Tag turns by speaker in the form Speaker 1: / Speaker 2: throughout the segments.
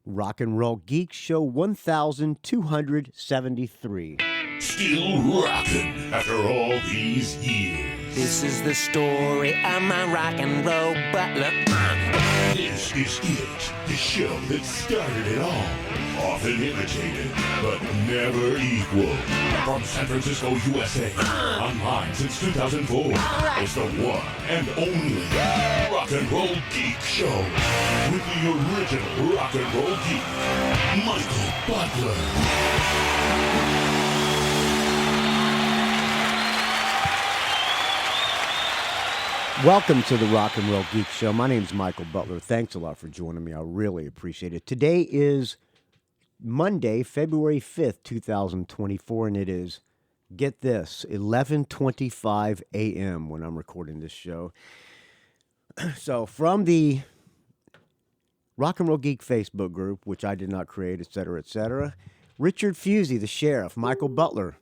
Speaker 1: Rock and Roll Geek Show 1273.
Speaker 2: Still rockin' after all these years.
Speaker 3: This is the story of my rock and roll butler.
Speaker 2: This is it, the show that started it all. Often imitated, but never equal. From San Francisco, USA, online since 2004. It's the one and only Rock and Roll Geek Show. With the original Rock and Roll Geek, Michael Butler.
Speaker 1: Welcome to the Rock and Roll Geek Show. My name's Michael Butler. Thanks a lot for joining me. I really appreciate it. Today is Monday, February 5th, 2024, and it is, get this, 11:25 a.m. when I'm recording this show. So from the Rock and Roll Geek Facebook group, which I did not create, etc., Richard Fusey, the sheriff, Michael Butler,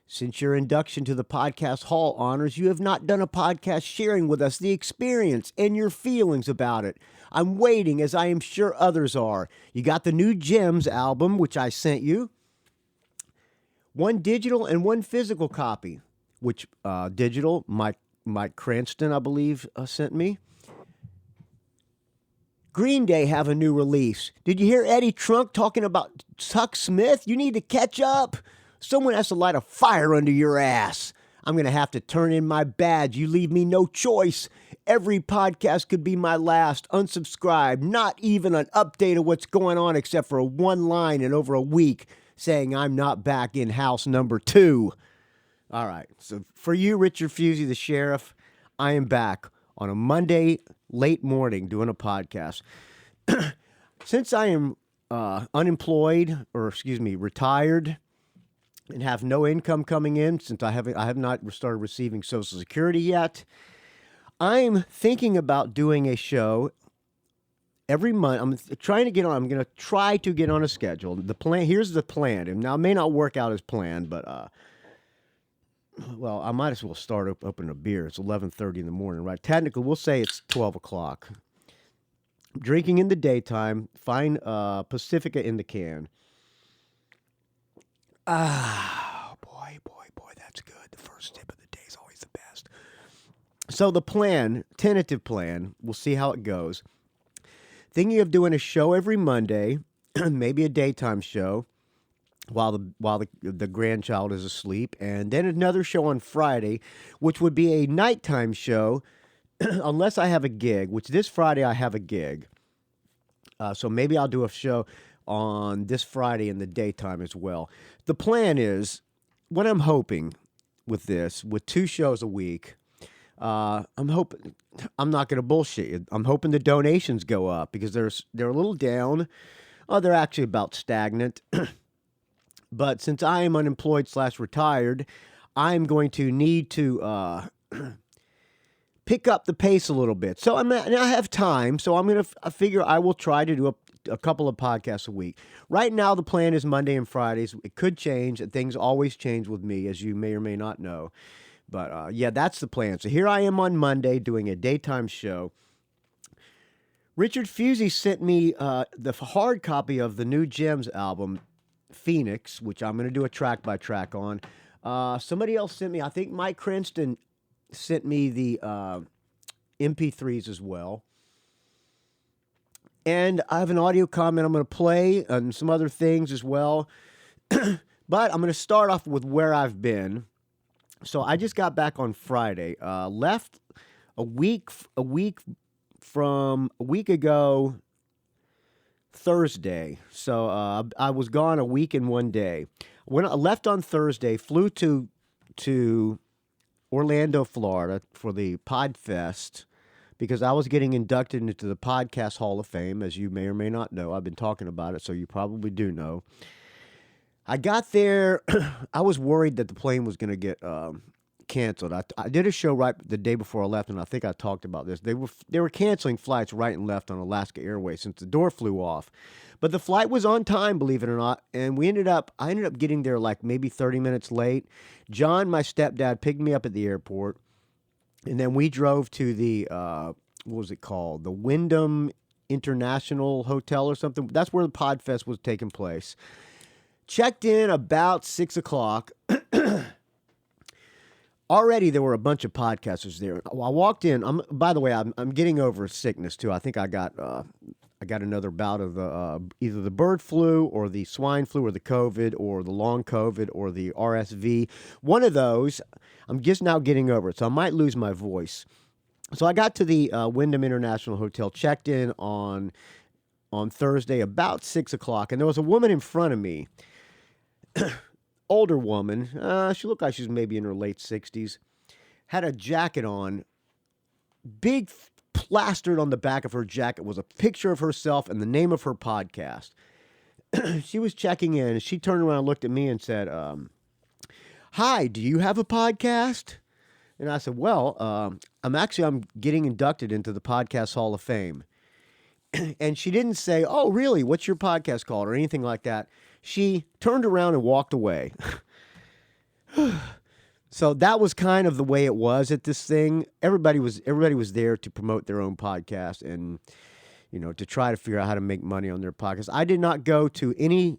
Speaker 1: since your induction to the Podcast Hall honors, you have not done a podcast sharing with us the experience and your feelings about it. I'm waiting, as I am sure others are. You got the new Gems album, which I sent you. One digital and one physical copy, which digital, Mike Cranston, I believe, sent me. Green Day have a new release. Did you hear Eddie Trunk talking about Chuck Smith? You need to catch up. Someone has to light a fire under your ass. I'm going to have to turn in my badge. You leave me no choice. Every podcast could be my last. Unsubscribe. Not even an update of what's going on except for one line in over a week saying I'm not back in house number 2. All right. So for you, Richard Fusey, the sheriff, I am back on a Monday late morning doing a podcast. Since I am retired, and have no income coming in since I have not started receiving Social Security yet, I'm thinking about doing a show every month. I'm going to try to get on a schedule. Here's the plan. And now it may not work out as planned, but I might as well start opening a beer. It's 11:30 in the morning, right? Technically, we'll say it's 12 o'clock. Drinking in the daytime, find Pacifica in the can. Boy, that's good. The first tip of the day is always the best. So the tentative plan, we'll see how it goes. Thinking of doing a show every Monday, maybe a daytime show while the grandchild is asleep, and then another show on Friday, which would be a nighttime show, unless I have a gig, which this Friday I have a gig. So maybe I'll do a show on this Friday in the daytime as well. The plan is, what I'm hoping with 2 shows a week, I'm not going to bullshit you. I'm hoping the donations go up because they're a little down. They're actually about stagnant. But since I am unemployed / retired, I'm going to need to pick up the pace a little bit. So I have time, so I figure I will try to do a couple of podcasts a week. Right now, the plan is Monday and Fridays. It could change. Things always change with me, as you may or may not know. But, that's the plan. So here I am on Monday doing a daytime show. Richard Fusey sent me the hard copy of the new Gems album, Phoenix, which I'm going to do a track-by-track on. Somebody else sent me, I think Mike Cranston sent me the MP3s as well. And I have an audio comment I'm going to play and some other things as well. But I'm going to start off with where I've been. So I just got back on Friday. Left a week ago Thursday. So I was gone a week and 1 day. When I left on Thursday, flew to Orlando, Florida for the Podfest, because I was getting inducted into the Podcast Hall of Fame, as you may or may not know. I've been talking about it, so you probably do know. I got there. I was worried that the plane was going to get canceled. I did a show right the day before I left, and I think I talked about this. They were canceling flights right and left on Alaska Airways since the door flew off. But the flight was on time, believe it or not, and I ended up getting there like maybe 30 minutes late. John, my stepdad, picked me up at the airport. And then we drove to the, what was it called? The Wyndham International Hotel or something. That's where the Podfest was taking place. Checked in about 6 o'clock. Already there were a bunch of podcasters there. I walked in. By the way, I'm getting over sickness too. I think I got another bout of the either the bird flu or the swine flu or the COVID or the long COVID or the RSV. One of those. I'm just now getting over it, so I might lose my voice. So I got to the Wyndham International Hotel, checked in on Thursday about 6 o'clock, and there was a woman in front of me. Older woman. She looked like she was maybe in her late 60s. Had a jacket on. Big plastered on the back of her jacket was a picture of herself and the name of her podcast. She was checking in, and she turned around and looked at me and said, hi, do you have a podcast? And I said, well, I'm getting inducted into the Podcast Hall of Fame. And she didn't say, oh, really? What's your podcast called? Or anything like that. She turned around and walked away. So that was kind of the way it was at this thing. Everybody was there to promote their own podcast and, you know, to try to figure out how to make money on their podcast. I did not go to any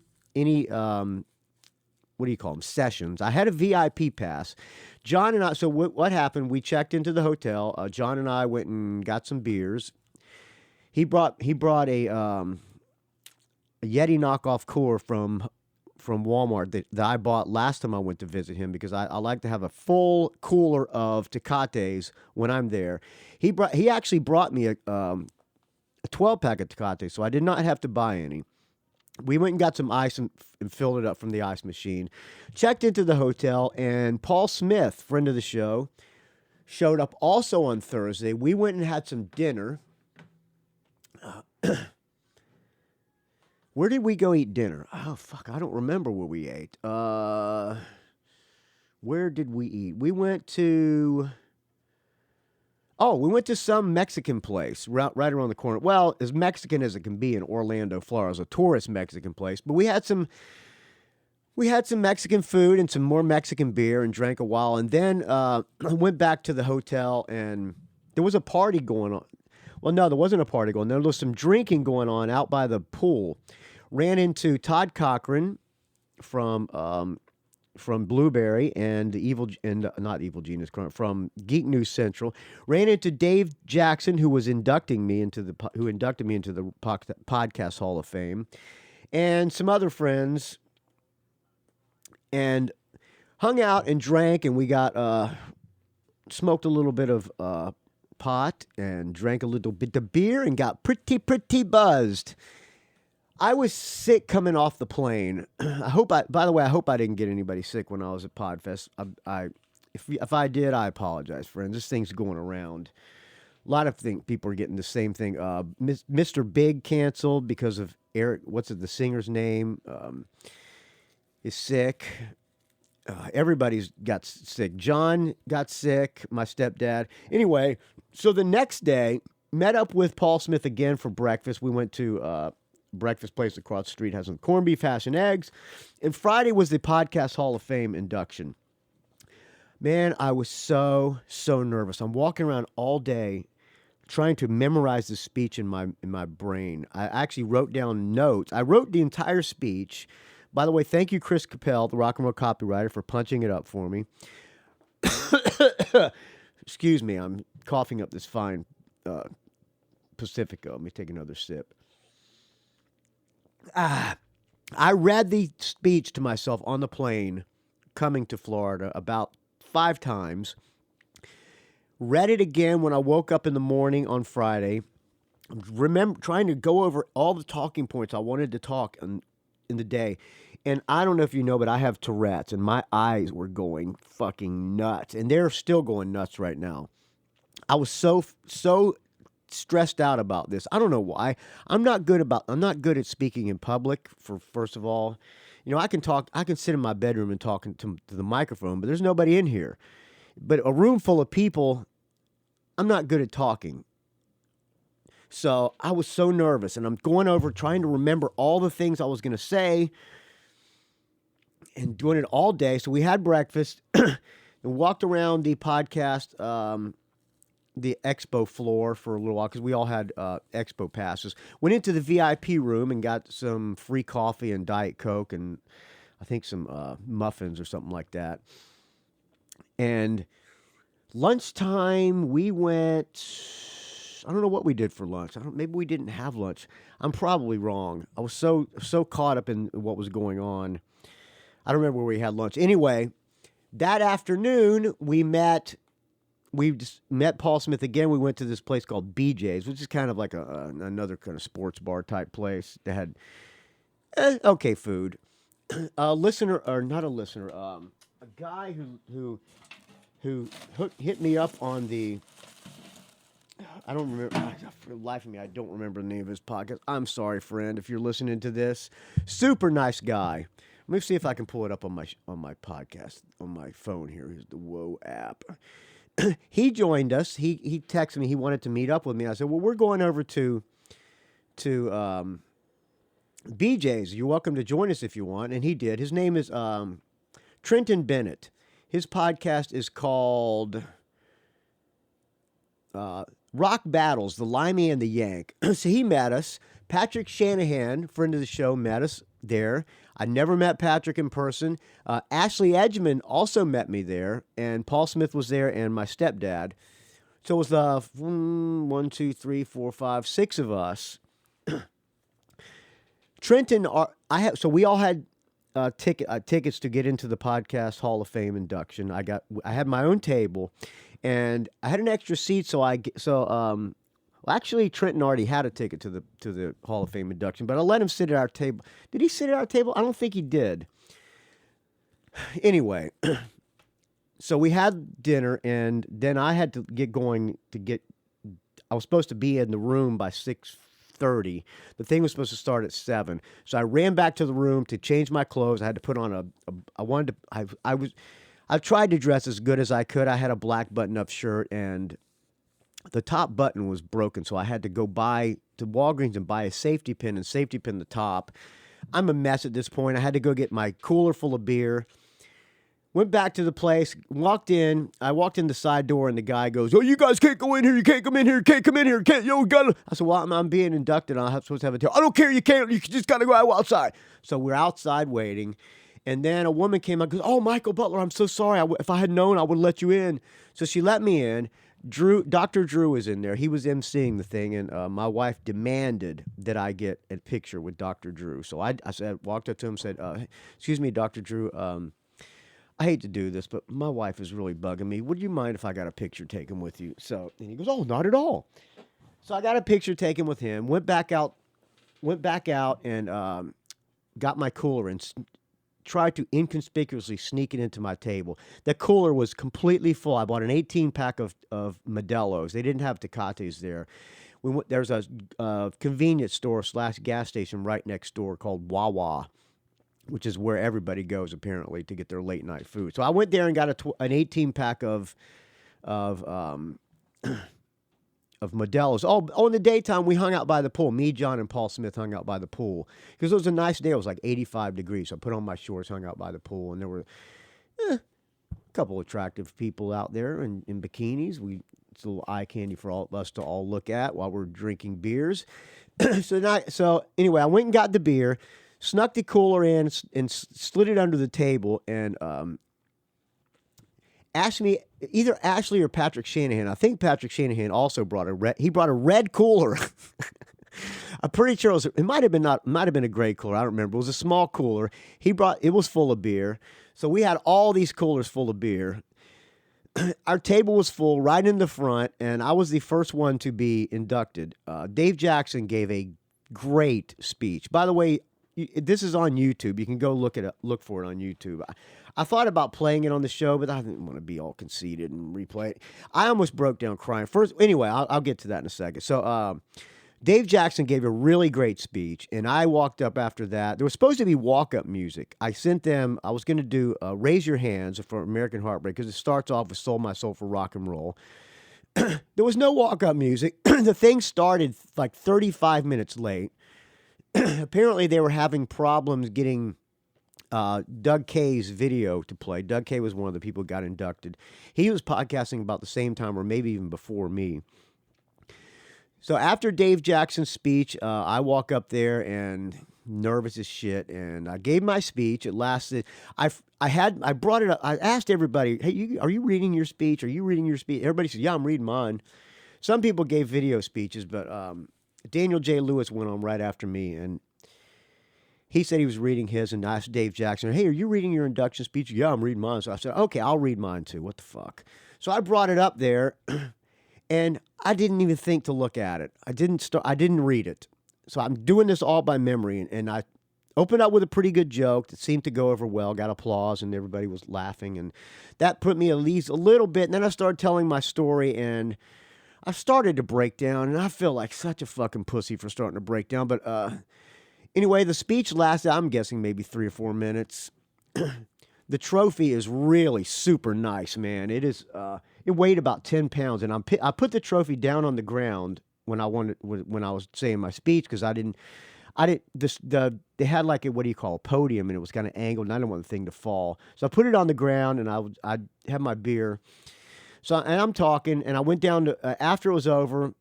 Speaker 1: what do you call them, sessions. I had a VIP pass. John and I, so what happened, we checked into the hotel. John and I went and got some beers. He brought a Yeti knockoff cooler from Walmart that I bought last time I went to visit him because I like to have a full cooler of Tecates when I'm there. He actually brought me a 12-pack of Tecates, so I did not have to buy any. We went and got some ice and filled it up from the ice machine. Checked into the hotel, and Paul Smith, friend of the show, showed up also on Thursday. We went and had some dinner. Where did we go eat dinner? Oh, fuck, I don't remember where we ate. Where did we eat? We went to some Mexican place right around the corner. Well, as Mexican as it can be in Orlando, Florida. It was a tourist Mexican place. But we had some Mexican food and some more Mexican beer and drank a while. And then I went back to the hotel, and there was a party going on. Well, no, there wasn't a party going on. There was some drinking going on out by the pool. Ran into Todd Cochran from Blueberry and not Evil Genius from Geek News Central. Ran into Dave Jackson, who inducted me into the Podcast Hall of Fame, and some other friends, and hung out and drank, and we got smoked a little bit of pot and drank a little bit of beer and got pretty buzzed. I was sick coming off the plane. By the way, I hope I didn't get anybody sick when I was at Podfest. If I did, I apologize, friends. This thing's going around. A lot of people are getting the same thing. Mr. Big canceled because of Erik. The singer's name? Is sick. Everybody's got sick. John got sick. My stepdad. Anyway, so the next day, met up with Paul Smith again for breakfast. We went to breakfast place across the street, has some corned beef, hash, and eggs. And Friday was the Podcast Hall of Fame induction. Man, I was so nervous. I'm walking around all day trying to memorize the speech in my brain. I actually wrote down notes. I wrote the entire speech. By the way, thank you, Chris Capel, the rock and roll copywriter, for punching it up for me. Excuse me, I'm coughing up this fine Pacifico. Let me take another sip. I read the speech to myself on the plane coming to Florida about 5 times. Read it again when I woke up in the morning on Friday. Trying to go over all the talking points I wanted to talk in the day. And I don't know if you know, but I have Tourette's, and my eyes were going fucking nuts. And they're still going nuts right now. I was so stressed out about this. I don't know why. I'm not good at speaking in public, first of all. You know, I can sit in my bedroom and talk to the microphone, but there's nobody in here. But a room full of people, I'm not good at talking. So I was so nervous, and I'm going over trying to remember all the things I was going to say and doing it all day. So we had breakfast and walked around the podcast, the expo floor for a little while because we all had expo passes. Went into the VIP room and got some free coffee and Diet Coke and I think some muffins or something like that. And lunchtime, we went. I don't know what we did for lunch. Maybe we didn't have lunch. I'm probably wrong. I was so caught up in what was going on. I don't remember where we had lunch. Anyway, that afternoon we just met Paul Smith again. We went to this place called BJ's, which is kind of like another kind of sports bar type place that had okay food. A guy who hit me up on the. I don't remember. For the life of me, I don't remember the name of his podcast. I'm sorry, friend, if you're listening to this. Super nice guy. Let me see if I can pull it up on my podcast on my phone here. Here's the Whoa app. He joined us. He texted me. He wanted to meet up with me. I said, "Well, we're going over to BJ's. You're welcome to join us if you want." And he did. His name is Trenton Bennett. His podcast is called Rock Battles, the Limey and the Yank. So he met us. Patrick Shanahan, friend of the show, met us there. I never met Patrick in person. Ashley Edgemon also met me there, and Paul Smith was there, and my stepdad. So it was 1, 2, 3, 4, 5, 6 of us. Trenton, so we all had tickets to get into the Podcast Hall of Fame induction. I had my own table, and I had an extra seat. Actually, Trenton already had a ticket to the Hall of Fame induction, but I let him sit at our table. Did he sit at our table? I don't think he did. Anyway, so we had dinner, and then I had to get going I was supposed to be in the room by 6:30. The thing was supposed to start at 7. So I ran back to the room to change my clothes. I had to put on I tried to dress as good as I could. I had a black button-up shirt, and the top button was broken, so I had to go to Walgreens and buy a safety pin and safety pin the top. I'm a mess at this point. I had to go get my cooler full of beer. Went back to the place, walked in. I walked in the side door, and the guy goes, "Oh, you guys can't go in here. You can't come in here. You can't come in here. I said, "Well, I'm being inducted. I'm supposed to have a tail." "I don't care. You can't. You just got to go outside." So we're outside waiting. And then a woman came out and goes, "Oh, Michael Butler, I'm so sorry. If I had known, I would let you in." So she let me in. Dr. Drew was in there. He was emceeing the thing, and my wife demanded that I get a picture with Dr. Drew. So I walked up to him and said, "Excuse me, Dr. Drew, I hate to do this, but my wife is really bugging me. Would you mind if I got a picture taken with you?" And he goes, "Oh, not at all." So I got a picture taken with him, went back out and got my cooler and tried to inconspicuously sneak it into my table. The cooler was completely full. I bought an 18-pack of Modelo's. They didn't have Tecates there. There's a convenience store / gas station right next door called Wawa, which is where everybody goes apparently to get their late night food. So I went there and got an 18-pack of Modelo's. Oh, in the daytime, we hung out by the pool. Me, John, and Paul Smith hung out by the pool. Because it was a nice day. It was like 85 degrees. So I put on my shorts, hung out by the pool. And there were a couple attractive people out there in bikinis. It's a little eye candy for all of us to all look at while we're drinking beers. So anyway, I went and got the beer, snuck the cooler in, and slid it under the table, and asked me, either Ashley or Patrick Shanahan. I think Patrick Shanahan also brought a red cooler. I'm pretty sure it might have been a gray cooler. I don't remember. It was a small cooler. It was full of beer. So we had all these coolers full of beer. Our table was full right in the front, and I was the first one to be inducted. Dave Jackson gave a great speech. By the way, this is on YouTube. You can go look for it on YouTube. I thought about playing it on the show, but I didn't want to be all conceited and replay it. I almost broke down crying. Anyway, I'll get to that in a second. So Dave Jackson gave a really great speech, and I walked up after that. There was supposed to be walk-up music. I sent them, I was going to do Raise Your Hands for American Heartbreak, because it starts off with Sold My Soul for Rock and Roll. There was no walk-up music. The thing started like 35 minutes late. Apparently, they were having problems getting Doug Kay's video to play. Doug Kay was one of the people who got inducted. He was podcasting about the same time or maybe even before me. So after Dave Jackson's speech, I walk up there and nervous as shit, and I gave my speech. It lasted. I brought it up. I asked everybody, "Hey, are you reading your speech? Are you reading your speech?" Everybody said, "Yeah, I'm reading mine." Some people gave video speeches, but Daniel J. Lewis went on right after me, and he said he was reading his, and I asked Dave Jackson, "Hey, are you reading your induction speech?" "Yeah, I'm reading mine." So I said, "Okay, I'll read mine too. What the fuck?" So I brought it up there. And I didn't even think to look at it. I didn't read it. So I'm doing this all by memory. And I opened up with a pretty good joke that seemed to go over well, got applause, and everybody was laughing. And that put me at least a little bit. And then I started telling my story, and I started to break down. And I feel like such a fucking pussy for starting to break down. But anyway, the speech lasted, I'm guessing, maybe 3 or 4 minutes. The trophy is really super nice, man. It is. It weighed about 10 pounds, and I put the trophy down on the ground when I was saying my speech because they had like a, what do you call, a podium, and it was kind of angled, and I didn't want the thing to fall. So I put it on the ground, and I had my beer. So and I'm talking, and I went down to after it was over,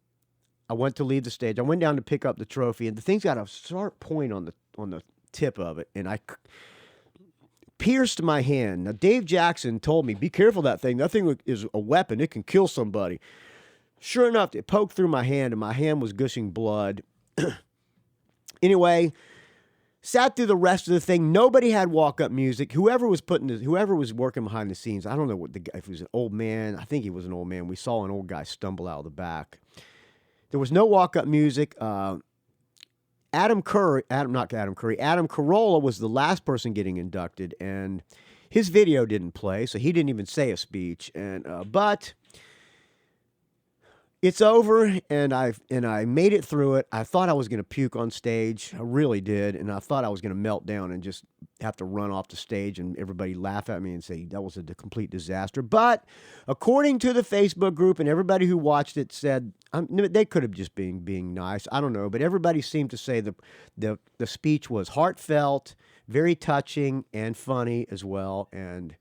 Speaker 1: I went to leave the stage. I went down to pick up the trophy, and the thing's got a sharp point on the tip of it, and I pierced my hand. Now, Dave Jackson told me, "Be careful of that thing. That thing is a weapon. It can kill somebody." Sure enough, it poked through my hand, and my hand was gushing blood. Anyway, sat through the rest of the thing. Nobody had walk-up music. Whoever was working behind the scenes, I don't know what the guy, if he was an old man. I think he was an old man. We saw an old guy stumble out of the back. There was no walk-up music. Adam Carolla was the last person getting inducted, and his video didn't play, so he didn't even say a speech. And but it's over, and I made it through it. I thought I was going to puke on stage. I really did, and I thought I was going to melt down and just have to run off the stage and everybody laugh at me and say that was a complete disaster. But according to the Facebook group and everybody who watched it said they could have just been being nice. I don't know, but everybody seemed to say the speech was heartfelt, very touching, and funny as well. And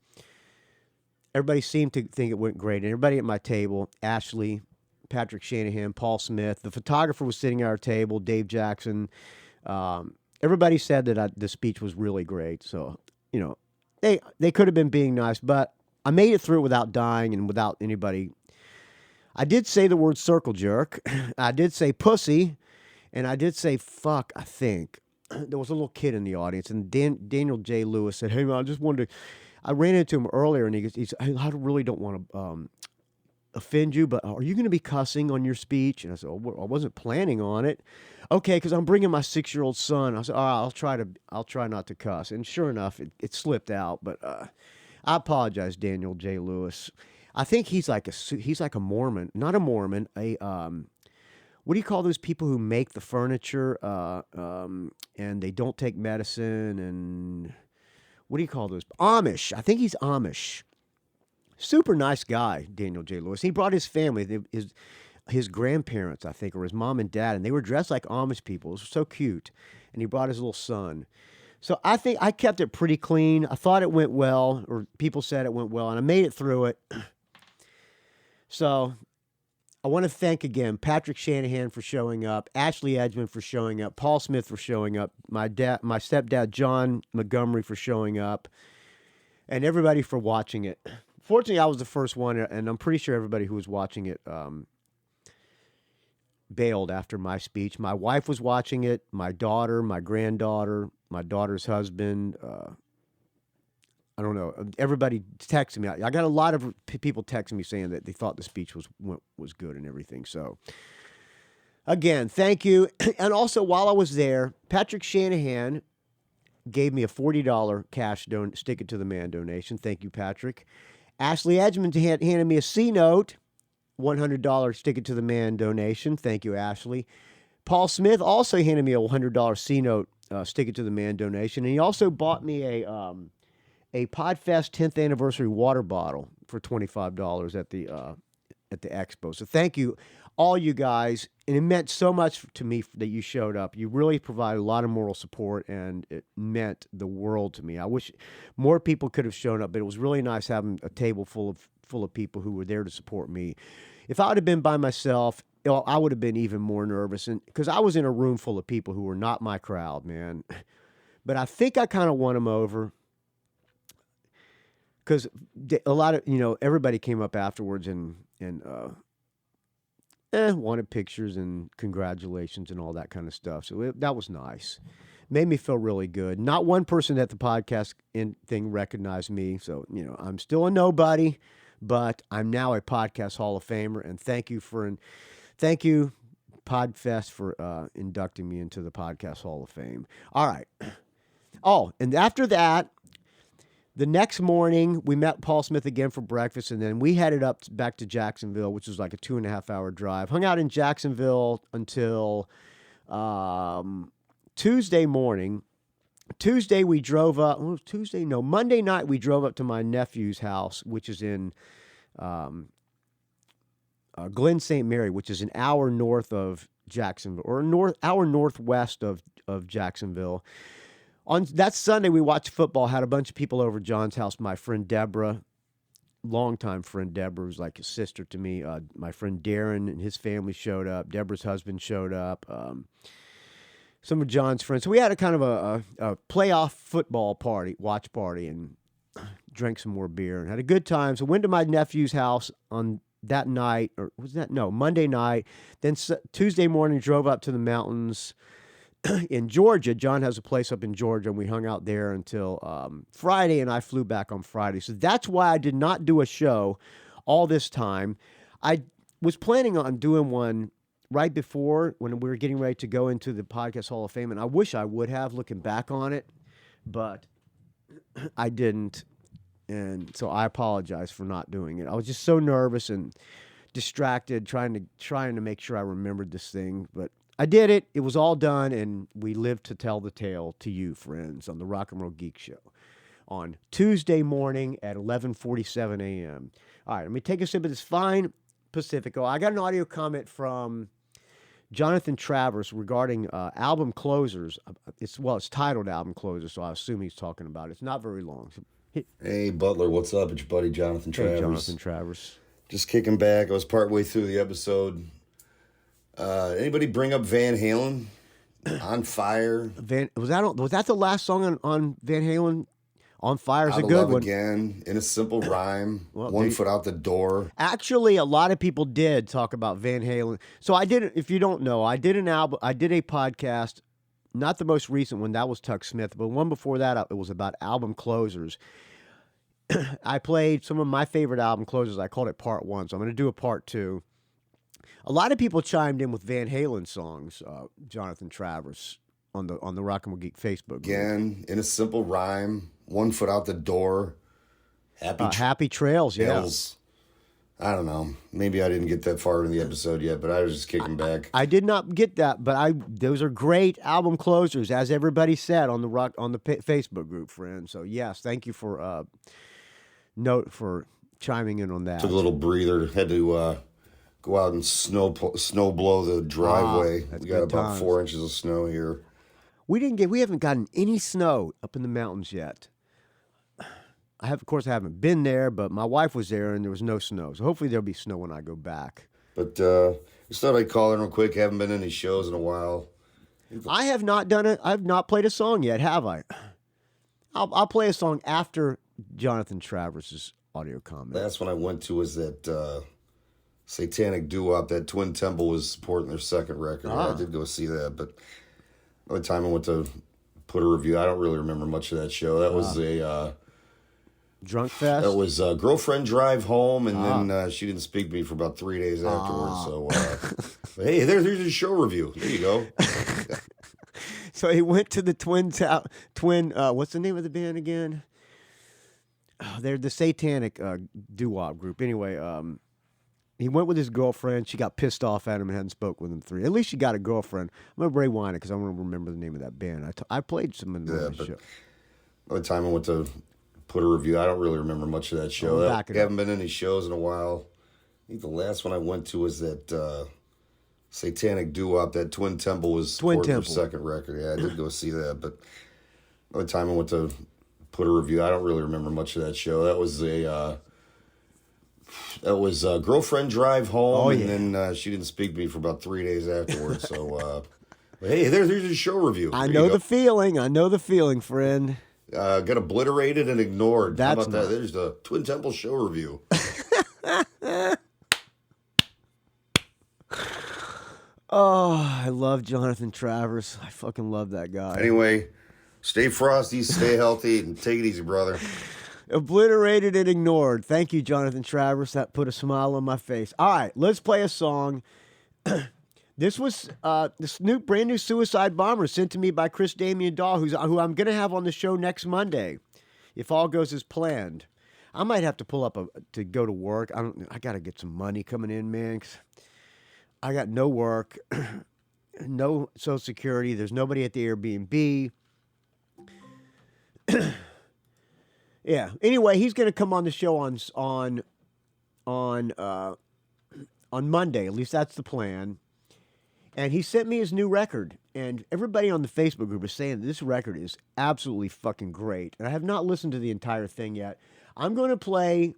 Speaker 1: everybody seemed to think it went great. And everybody at my table, Ashley, Patrick Shanahan, Paul Smith, the photographer was sitting at our table, Dave Jackson. Everybody said that the speech was really great. So, they could have been being nice, but I made it through without dying and without anybody. I did say the word circle jerk. I did say pussy, and I did say fuck, I think. There was a little kid in the audience, and Daniel J. Lewis said, "Hey, man, I just wanted to..." I ran into him earlier, and he said, "Hey, I really don't want to offend you, but are you going to be cussing on your speech?" And I said, "Oh, I wasn't planning on it." "Okay, because I'm bringing my 6-year-old son." I said, "Oh, I'll try not to cuss." And sure enough, it slipped out. But I apologize, Daniel J. Lewis. I think he's like a Mormon, not a Mormon, what do you call those people who make the furniture and they don't take medicine, and what do you call those? Amish. I think he's Amish. Super nice guy, Daniel J. Lewis. He brought his family, his grandparents, I think, or his mom and dad, and they were dressed like Amish people. It was so cute. And he brought his little son. So I think I kept it pretty clean. I thought it went well, or people said it went well, and I made it through it. So I want to thank again Patrick Shanahan for showing up, Ashley Edgemon for showing up, Paul Smith for showing up, my stepdad John Montgomery for showing up, and everybody for watching it. Fortunately, I was the first one, and I'm pretty sure everybody who was watching it bailed after my speech. My wife was watching it, my daughter, my granddaughter, my daughter's husband. I don't know. Everybody texted me. I got a lot of people texting me saying that they thought the speech was good and everything. So, again, thank you. And also, while I was there, Patrick Shanahan gave me a $40 cash stick it to the man donation. Thank you, Patrick. Ashley Edgemon handed me a C-note, $100 stick it to the man donation. Thank you, Ashley. Paul Smith also handed me a $100 C-note stick it to the man donation. And he also bought me a Podfest 10th anniversary water bottle for $25 at the expo. So thank you. all you guys, and it meant so much to me that you showed up. You really provided a lot of moral support, and it meant the world to me. I wish more people could have shown up, but it was really nice having a table full of people who were there to support me. If I would have been by myself, I would have been even more nervous, and because I was in a room full of people who were not my crowd, man. But I think I kind of won them over. Because a lot of, everybody came up afterwards and wanted pictures and congratulations and all that kind of stuff. So that was nice. Made me feel really good. Not one person at the podcast thing recognized me. So, I'm still a nobody, but I'm now a Podcast Hall of Famer. And thank you, Podfest, for inducting me into the Podcast Hall of Fame. All right. Oh, and after that, the next morning, we met Paul Smith again for breakfast, and then we headed back to Jacksonville, which was like a 2.5-hour drive. Hung out in Jacksonville until Tuesday morning. Monday night we drove up to my nephew's house, which is in Glen St. Mary, which is an hour north of Jacksonville, or hour northwest of Jacksonville. On that Sunday, we watched football, had a bunch of people over at John's house. My friend Deborah, longtime friend Deborah, was like a sister to me. My friend Darren and his family showed up. Deborah's husband showed up. Some of John's friends. So we had a kind of a playoff football watch party, and drank some more beer and had a good time. So went to my nephew's house on that night, or was that? No, Monday night. Then Tuesday morning, drove up to the mountains in Georgia. John has a place up in Georgia, and we hung out there until Friday, and I flew back on Friday. So that's why I did not do a show all this time. I was planning on doing one right before, when we were getting ready to go into the Podcast Hall of Fame, and I wish I would have, looking back on it, but I didn't, and so I apologize for not doing it. I was just so nervous and distracted, trying to make sure I remembered this thing, but I did it. It was all done, and we lived to tell the tale to you, friends, on the Rock and Roll Geek Show on Tuesday morning at 11:47 a.m. All right, let me take a sip of this fine Pacifico. I got an audio comment from Jonathan Travers regarding album closers. It's titled Album Closers, so I assume he's talking about it. It's not very long.
Speaker 4: Hey, Butler, what's up? It's your buddy Jonathan Travers.
Speaker 1: Hey, Jonathan Travers.
Speaker 4: Just kicking back. I was partway through the episode. Anybody bring up Van Halen? On Fire?
Speaker 1: Was that the last song on Van Halen? On Fire is a good one.
Speaker 4: Again, in a simple rhyme. One foot out the door.
Speaker 1: Actually, a lot of people did talk about Van Halen. So I did. If you don't know, I did an album. I did a podcast. Not the most recent one. That was Tuck Smith. But one before that, it was about album closers. I played some of my favorite album closers. I called it Part 1. So I'm going to do a Part 2. A lot of people chimed in with Van Halen songs, Jonathan Travers, on the Rock and Roll Geek Facebook group.
Speaker 4: Again, in a simple rhyme, one foot out the door.
Speaker 1: Happy Trails, yeah.
Speaker 4: I don't know. Maybe I didn't get that far in the episode yet, but I was just kicking back.
Speaker 1: I did not get that, but those are great album closers, as everybody said on the Facebook group, friends. So yes, thank you for chiming in on that.
Speaker 4: Took a little breather. Had to go out and snow blow the driveway. We got about times. 4 inches of snow here.
Speaker 1: We haven't gotten any snow up in the mountains yet. Of course, I haven't been there, but my wife was there and there was no snow. So hopefully there'll be snow when I go back.
Speaker 4: But just thought I'd call in real quick. Haven't been in any shows in a while.
Speaker 1: I have not done it. I've not played a song yet, have I? I'll play a song after Jonathan Travers' audio comment.
Speaker 4: Last one I went to was that Satanic Doo-Wop. That Twin Temple was supporting their second record. I did go see that, but another time I went to put a review. I don't really remember much of that show. That was a
Speaker 1: Drunk Fest?
Speaker 4: That was a girlfriend drive home, and then she didn't speak to me for about 3 days afterwards. So, hey, there's your show review. There you go.
Speaker 1: So he went to the Twin, what's the name of the band again? Oh, they're the Satanic doo-wop group. Anyway, he went with his girlfriend. She got pissed off at him and hadn't spoke with him 3. At least she got a girlfriend. I'm going to Ray Wine because I want to remember the name of that band. I played some of the show.
Speaker 4: Another time I went to put a review. I don't really remember much of that show. I haven't been in any shows in a while. I think the last one I went to was that Satanic Doo-Wop. That Twin Temple was supporting their second record. Yeah, I did go see that, but by the time I went to put a review, I don't really remember much of that show. That was a girlfriend drive home, and then she didn't speak to me for about 3 days afterwards. So, but hey, there's a show review.
Speaker 1: I know the feeling. I know the feeling, friend.
Speaker 4: Got obliterated and ignored. How about that? There's the Twin Temple show review.
Speaker 1: Oh, I love Jonathan Travers. I fucking love that guy.
Speaker 4: Anyway, stay frosty, stay healthy, and take it easy, brother.
Speaker 1: Obliterated and ignored. Thank you, Jonathan Travers. That put a smile on my face. All right, let's play a song. This was this brand new Suicide Bomber sent to me by Chris Damian Dahl, who I'm going to have on the show next Monday, if all goes as planned. I might have to pull up to go to work. I got to get some money coming in, man. 'Cause I got no work, no Social Security. There's nobody at the Airbnb. Yeah. Anyway, he's going to come on the show on Monday. At least that's the plan. And he sent me his new record. And everybody on the Facebook group is saying this record is absolutely fucking great. And I have not listened to the entire thing yet. I'm going to play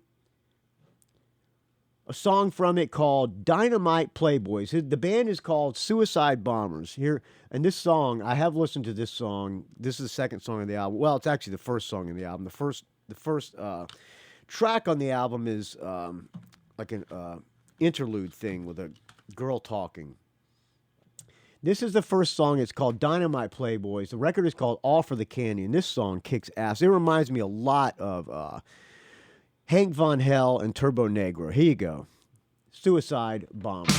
Speaker 1: a song from it called Dynamite Playboys. The band is called Suicide Bombers. Here, and this song, I have listened to this song. This is the second song of the album. Well, it's actually the first song in the album. The first track on the album is like an interlude thing with a girl talking. This is the first song. It's called Dynamite Playboys. The record is called All for the Candy, and this song kicks ass. It reminds me a lot of Hank Von Hell and Turbo Negro. Here you go. Suicide Bomber.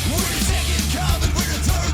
Speaker 5: We're the second coming, we're the third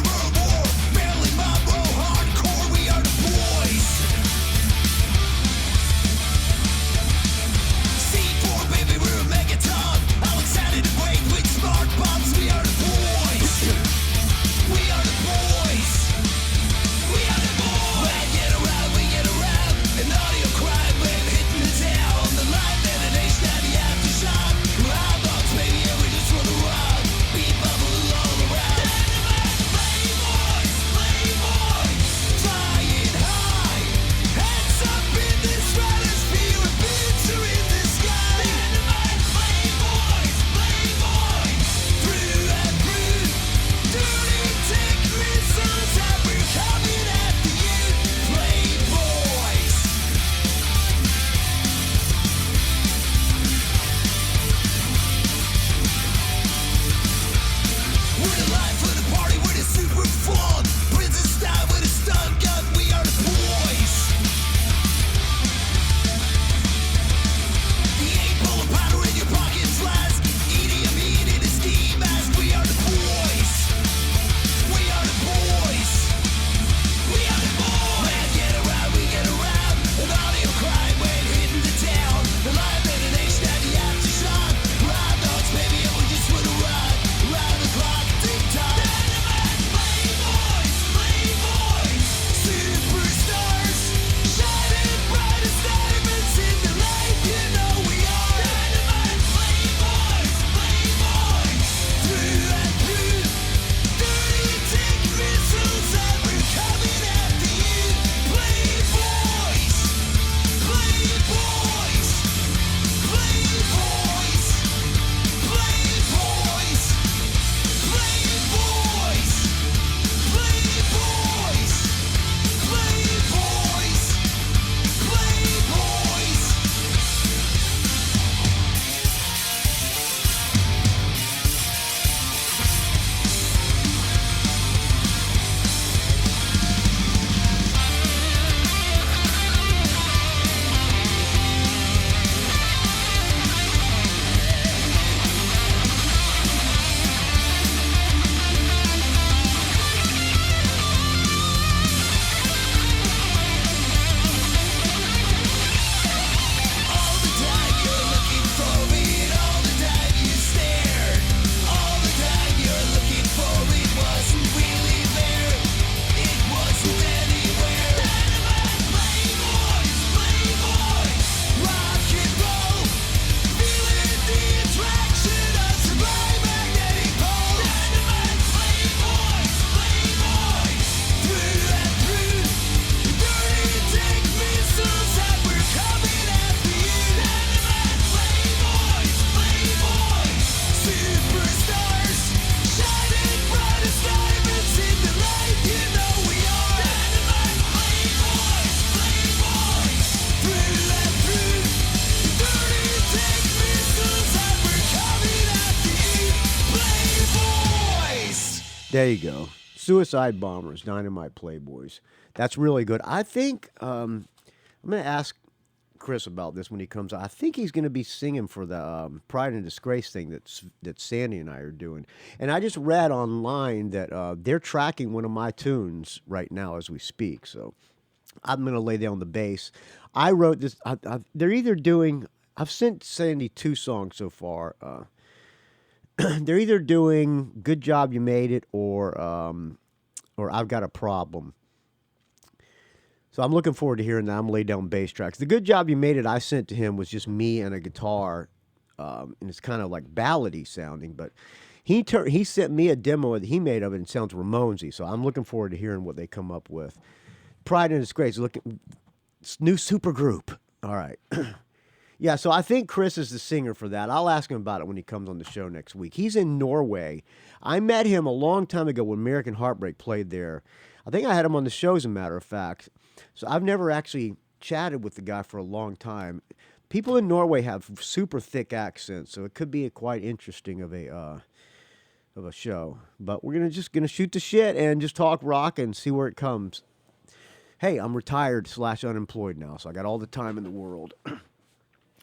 Speaker 1: There you go. Suicide Bombers, Dynamite Playboys. That's really good. I think I'm going to ask Chris about this when he comes out. I think he's going to be singing for the Pride and Disgrace thing that Sandy and I are doing. And I just read online that they're tracking one of my tunes right now as we speak. So I'm going to lay down the bass. I wrote this. They're either doing. I've sent Sandy 2 songs so far. They're either doing "Good Job You Made It" or "I've Got a Problem." So I'm looking forward to hearing that. I'm going to lay down bass tracks. The "Good Job You Made It" I sent to him was just me and a guitar, and it's kind of like ballady sounding. But he sent me a demo that he made of it, and it sounds Ramonesy. So I'm looking forward to hearing what they come up with. Pride and Disgrace, new supergroup. All right. Yeah, so I think Chris is the singer for that. I'll ask him about it when he comes on the show next week. He's in Norway. I met him a long time ago when American Heartbreak played there. I think I had him on the show, as a matter of fact. So I've never actually chatted with the guy for a long time. People in Norway have super thick accents, so it could be quite interesting of a show. But we're gonna shoot the shit and just talk rock and see where it comes. Hey, I'm retired / unemployed now, so I got all the time in the world.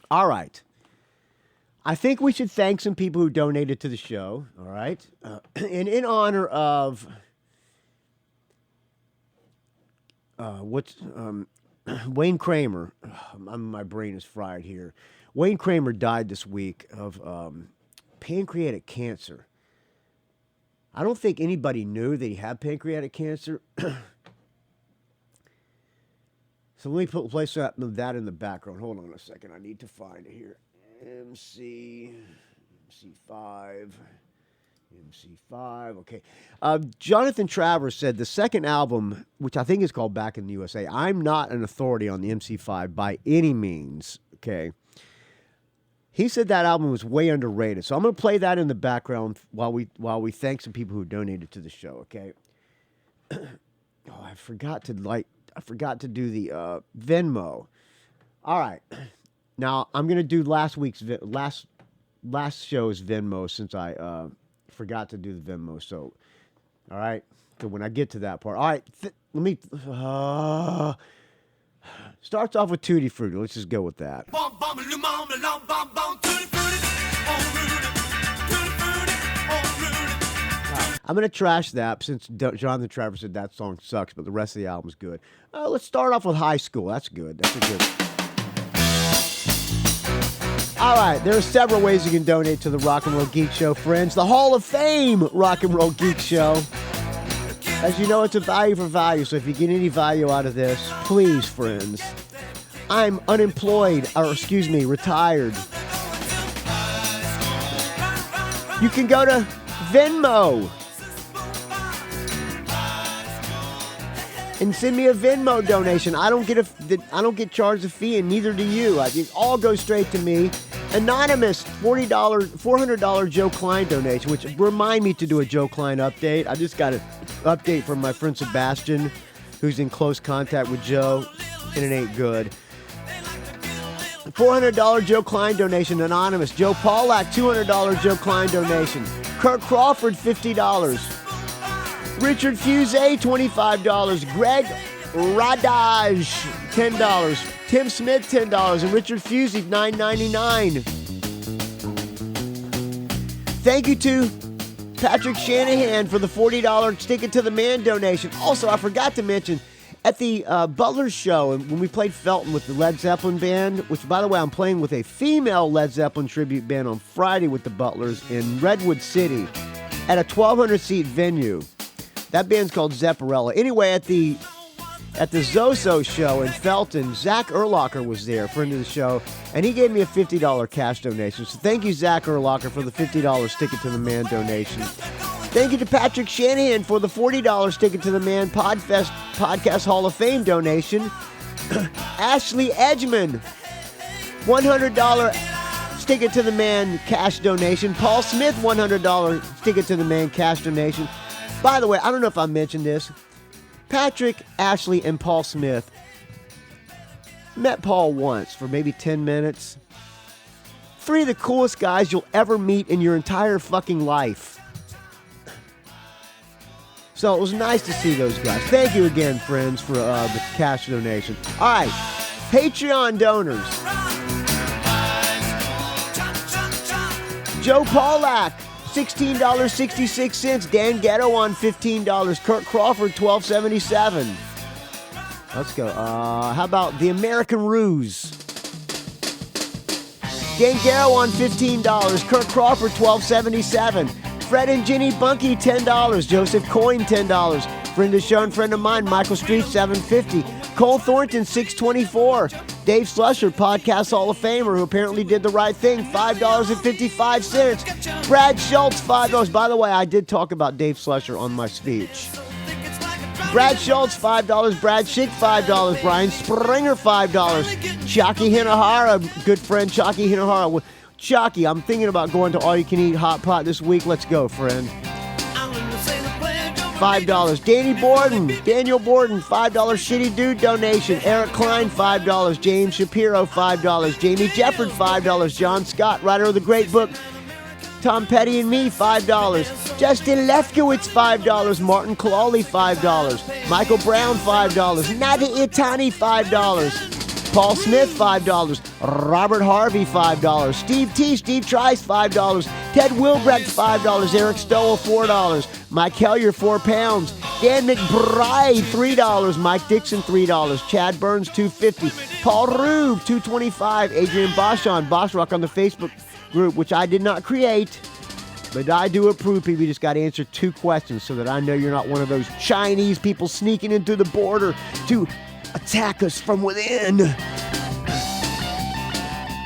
Speaker 1: All right. I think we should thank some people who donated to the show. All right. And in honor of Wayne Kramer. My brain is fried here. Wayne Kramer died this week of pancreatic cancer. I don't think anybody knew that he had pancreatic cancer. So let me place that in the background. Hold on a second. I need to find it here. MC5. Okay. Jonathan Travers said the second album, which I think is called Back in the USA. I'm not an authority on the MC5 by any means. Okay. He said that album was way underrated. So I'm going to play that in the background while we thank some people who donated to the show. Okay. I forgot to do the Venmo. All right. Now, I'm going to do last show's Venmo since I forgot to do the Venmo. So, all right. So when I get to that part. All right. Let me... starts off with Tutti Frutti. Let's just go with that. I'm going to trash that since Jonathan Travers said that song sucks, but the rest of the album's good. Let's start off with High School. That's good. That's a good... All right, there are several ways you can donate to the Rock and Roll Geek Show, friends. The Hall of Fame Rock and Roll Geek Show. As you know, it's a value for value, so if you get any value out of this, please, friends. I'm retired. You can go to Venmo and send me a Venmo donation. I don't get charged a fee, and neither do you. It all goes straight to me. Anonymous $400 Joe Klein donation, which remind me to do a Joe Klein update. I just got an update from my friend Sebastian, who's in close contact with Joe, and it ain't good. $400 Joe Klein donation, anonymous. Joe Pawlak, $200 Joe Klein donation. Kirk Crawford, $50. Richard Fuse, $25. Greg Radaj, $10. Tim Smith, $10. And Richard Fuse, $9.99. Thank you to Patrick Shanahan for the $40 Stick It to the Man donation. Also, I forgot to mention, at the Butler's show, when we played Felton with the Led Zeppelin band, which, by the way, I'm playing with a female Led Zeppelin tribute band on Friday with the Butlers in Redwood City at a 1,200-seat venue. That band's called Zepparella. Anyway, at the Zoso show in Felton, Zach Urlocker was there, friend of the show, and he gave me a $50 cash donation. So thank you, Zach Urlocker, for the $50 Stick It to the Man donation. Thank you to Patrick Shanahan for the $40 Stick It to the Man Podcast Hall of Fame donation. Ashley Edgemon, $100 Stick It to the Man cash donation. Paul Smith, $100 Stick It to the Man cash donation. By the way, I don't know if I mentioned this. Patrick, Ashley, and Paul Smith met Paul once for maybe 10 minutes. 3 of the coolest guys you'll ever meet in your entire fucking life. So it was nice to see those guys. Thank you again, friends, for the cash donation. All right, Patreon donors. Joe Pawlak, $16.66. Dan Gerawan, $15. Kirk Crawford, $12.77. Let's go. How about the American Ruse? Dan Gerawan, $15. Kirk Crawford, $12.77. Fred and Ginny Bunke, $10. Joseph Coyne, $10. Friend of the show and friend of mine, Michael Street, $7.50. Cole Thornton, $6.24. Dave Slusher, Podcast Hall of Famer, who apparently did the right thing, $5.55. Brad Schultz, $5. By the way, I did talk about Dave Slusher on my speech. Brad Schultz, $5. Brad Shick, $5. Brian Springer, $5. Chiaki Hinohara, good friend Chiaki Hinohara. Chiaki, I'm thinking about going to All You Can Eat Hot Pot this week. Let's go, friend. $5. Daniel Borden, $5 Shitty Dude donation. Erik Klein, $5. James Shapiro, $5. Jamie Jefford, $5. John Scott, writer of the great book Tom Petty and Me, $5. Justin Lefkowitz, $5. Martin Clawley, $5. Michael Brown, $5. Nadi Itani, $5. Paul Smith, $5. Robert Harvey, $5. Steve Trice, $5. Ted Wilbrecht, $5. Eric Stowell, $4. Mike Hellyer, £4. Dan McBride, $3. Mike Dixon, $3. Chad Burns, $2.50. Paul Rube, $2.25. Adrian Boschon, Boschrock on the Facebook group, which I did not create, but I do approve. People just got to answer 2 questions so that I know you're not one of those Chinese people sneaking into the border to attack us from within.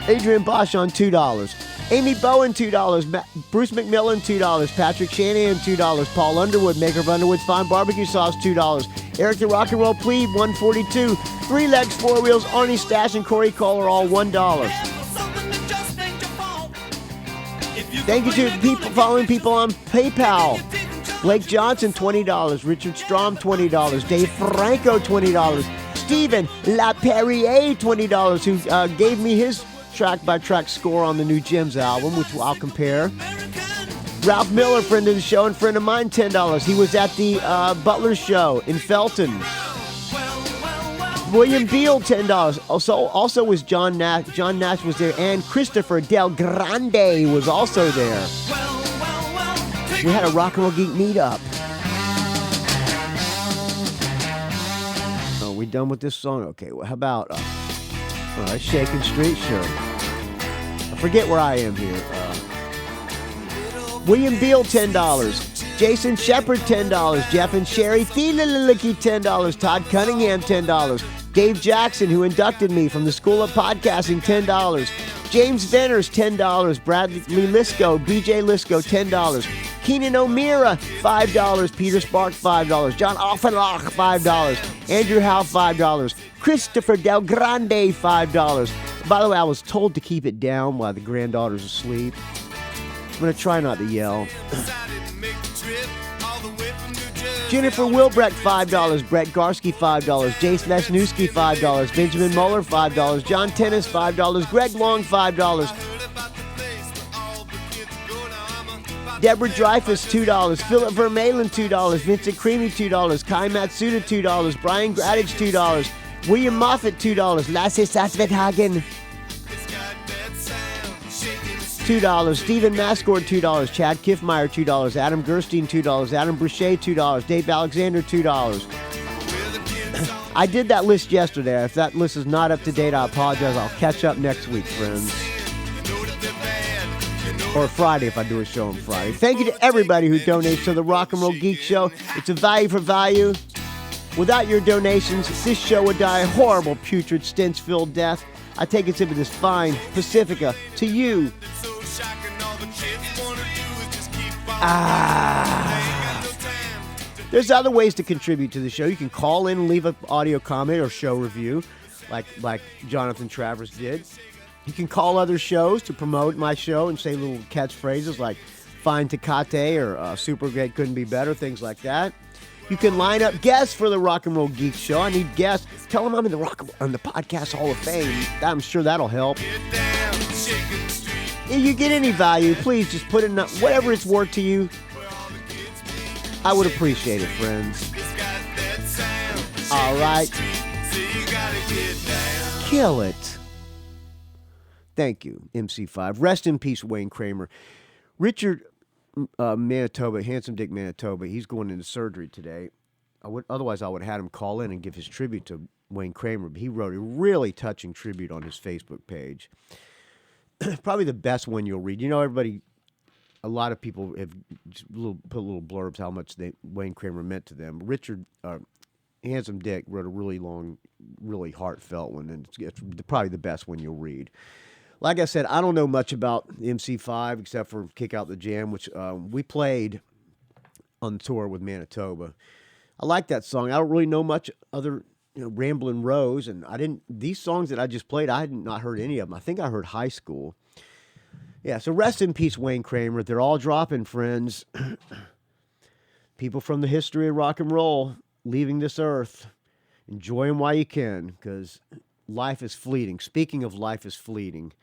Speaker 1: Adrian Boschon, $2. Amy Bowen, $2. Bruce McMillan, $2. Patrick Shanahan, $2. Paul Underwood, maker of Underwood's Fine Barbecue Sauce, $2. Eric the Rock and Roll Plebe, $1.42. 3 Legs, 4 Wheels, Arnie Stash, and Corey Kohler, all $1. Thank you to people following people on PayPal. Blake Johnson, $20. Richard Strom, $20. Dave Franco, $20. Stephen LaPerriere, $20, who gave me his track-by-track score on the new Gems album, which I'll compare. Ralph Miller, friend of the show and friend of mine, $10. He was at the Butler show in Felton. William Beal, $10. Also was John Nash. John Nash was there, and Christopher Del Grande was also there. We had a Rock and Roll Geek meetup. Oh, we done with this song? Okay, well, how about Shakin' Street? Sure. I forget where I am here. William Beal, $10. Jason Shepard, $10. Jeff and Sherry Thielilicky, $10. Todd Cunningham, $10. Dave Jackson, who inducted me from the School of Podcasting, $10. James Venners, $10. Bradley Lisco, BJ Lisco, $10. Keenan O'Meara, $5. Peter Spark, $5. John Offenloch, $5. Andrew Howe, $5. Christopher Del Grande, $5. By the way, I was told to keep it down while the granddaughter's asleep. I'm going to try not to yell. Jennifer Wilbrecht, $5. Brett Garsky, $5. Jace Lesniewski, $5. Benjamin Muller, $5. John Tennis, $5. Greg Long, $5. Deborah Dreyfus, $2. Philip Vermeulen, $2. Vincent Creamy, $2. Kai Matsuda, $2. Brian Gradage, $2. William Moffat, $2. Lasse Sassvethagen, $2. Stephen Mascord, $2. Chad Kiffmeyer, $2. Adam Gerstein, $2. Adam Bruchet, $2. Dave Alexander, $2. I did that list yesterday. If that list is not up to date, I apologize. I'll catch up next week, friends. Or Friday if I do a show on Friday. Thank you to everybody who donates to the Rock and Roll Geek Show. It's a value for value. Without your donations, this show would die a horrible, putrid, stench-filled death. I take a sip of this fine Pacifica to you. There's other ways to contribute to the show. You can call in and leave an audio comment or show review, like Jonathan Travers did. You can call other shows to promote my show and say little catchphrases like "Fine Tecate" or "Super Great Couldn't Be Better," things like that. You can line up guests for the Rock and Roll Geek Show. I need guests. Tell them I'm in the Podcast Hall of Fame. I'm sure that'll help. If you get any value, please just put in whatever it's worth to you. I would appreciate it, friends. All right. Kill it. Thank you, MC5. Rest in peace, Wayne Kramer. Richard Manitoba, Handsome Dick Manitoba, he's going into surgery today. Otherwise, I would have had him call in and give his tribute to Wayne Kramer. But he wrote a really touching tribute on his Facebook page. Probably the best one you'll read. You know, a lot of people have put little blurbs how much Wayne Kramer meant to them. Richard, Handsome Dick, wrote a really long, really heartfelt one, and it's probably the best one you'll read. Like I said, I don't know much about MC5 except for Kick Out the Jam, which we played on tour with Manitoba. I like that song. I don't really know much other, Ramblin' Rose, and these songs that I just played, I had not heard any of them. I think I heard High School. Yeah, so rest in peace, Wayne Kramer. They're all dropping, friends. People from the history of rock and roll leaving this earth. Enjoy them while you can, because life is fleeting. Speaking of life is fleeting,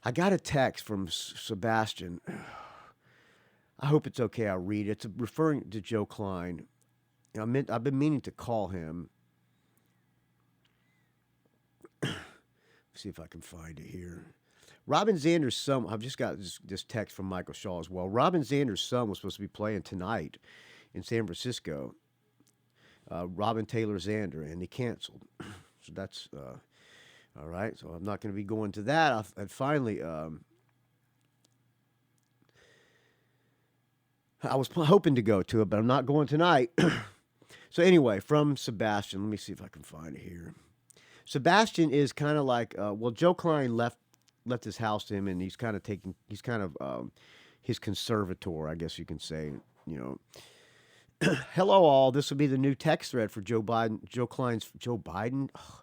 Speaker 1: I got a text from Sebastian. I hope it's okay. I'll read it. It's referring to Joe Klein. I've been meaning to call him. See if I can find it here. Robin Zander's son, I've just got this text from Michael Shaw as well. Robin Zander's son was supposed to be playing tonight in San Francisco. Robin Taylor Zander, and he canceled. So that's all right. So I'm not going to be going to that. And finally, I was hoping to go to it, but I'm not going tonight. So anyway, from Sebastian, let me see if I can find it here. Sebastian is kind of like, Joe Klein left his house to him, and he's kind of his conservator, I guess you can say, Hello all, this will be the new text thread for Joe Biden. Joe Biden? Oh,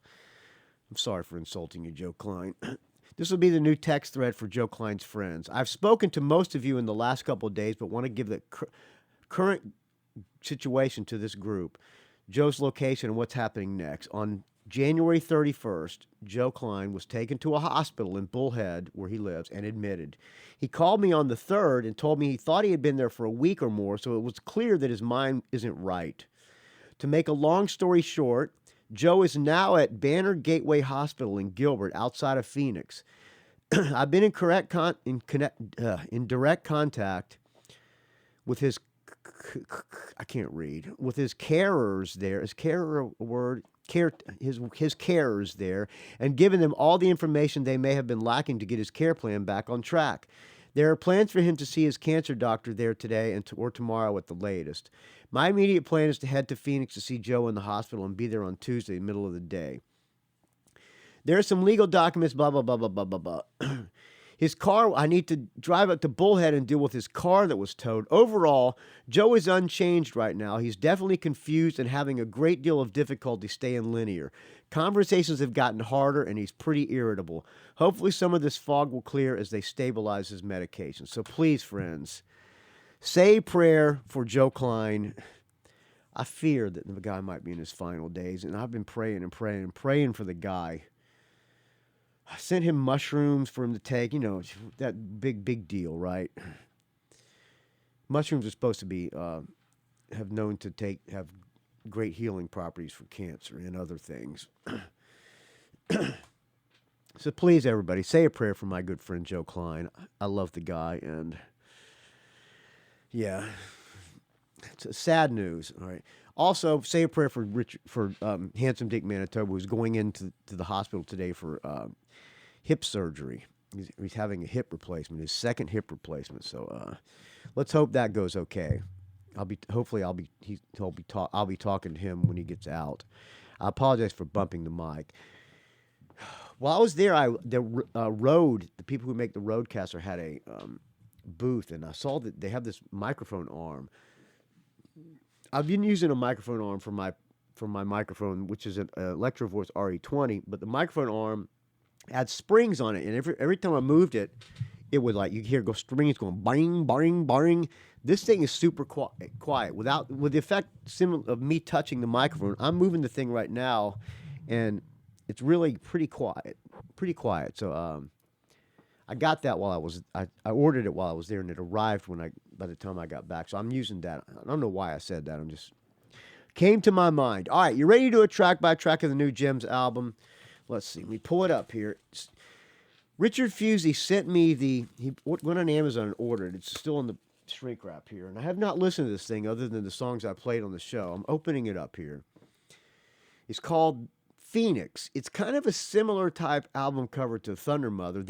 Speaker 1: I'm sorry for insulting you, Joe Klein. This will be the new text thread for Joe Klein's friends. I've spoken to most of you in the last couple of days, but want to give the current situation to this group, Joe's location, and what's happening next. On January 31st, Joe Klein was taken to a hospital in Bullhead, where he lives, and admitted. He called me on the 3rd and told me he thought he had been there for a week or more, so it was clear that his mind isn't right. To make a long story short, Joe is now at Banner Gateway Hospital in Gilbert, outside of Phoenix. I've been in direct contact with his with his carers there. Is carer a word? His carers there, and given them all the information they may have been lacking to get his care plan back on track. There are plans for him to see his cancer doctor there today or tomorrow at the latest. My immediate plan is to head to Phoenix to see Joe in the hospital and be there on Tuesday, middle of the day. There are some legal documents, blah, blah, blah, blah, blah, blah, blah. His car, I need to drive up to Bullhead and deal with his car that was towed. Overall, Joe is unchanged right now. He's definitely confused and having a great deal of difficulty staying linear. Conversations have gotten harder, and he's pretty irritable. Hopefully some of this fog will clear as they stabilize his medication. So please, friends, say a prayer for Joe Klein. I fear that the guy might be in his final days, and I've been praying and praying and praying for the guy. I sent him mushrooms for him to take, that big deal, right? Mushrooms are supposed to be, have great healing properties for cancer and other things. So please, everybody, say a prayer for my good friend Joe Klein. I love the guy, and yeah, it's sad news. All right. Also, say a prayer for Handsome Dick Manitoba, who's going into the hospital today for hip surgery. He's having a hip replacement, his second hip replacement. So let's hope that goes okay. I'll be talking to him when he gets out. I apologize for bumping the mic. While I was there, the people who make the Roadcaster had a booth, and I saw that they have this microphone arm. I've been using a microphone arm for my microphone, which is an Electro-Voice RE20, but the microphone arm had springs on it, and every time I moved it, it would you hear strings going bang, bang, bang. This thing is super quiet. With the effect of me touching the microphone, I'm moving the thing right now, and it's really pretty quiet. So I got that while I ordered it while I was there, and it arrived by the time I got back. So I'm using that. I don't know why I said that. I'm just came to my mind. All right, you ready to do a track by track of the new Gems album? Let's see. Let me pull it up here. Richard Fusey sent me he went on Amazon and ordered. It's still in the shrink wrap here, and I have not listened to this thing other than the songs I played on the show. I'm opening it up here. It's called Phoenix. It's kind of a similar type album cover to Thunder Mother.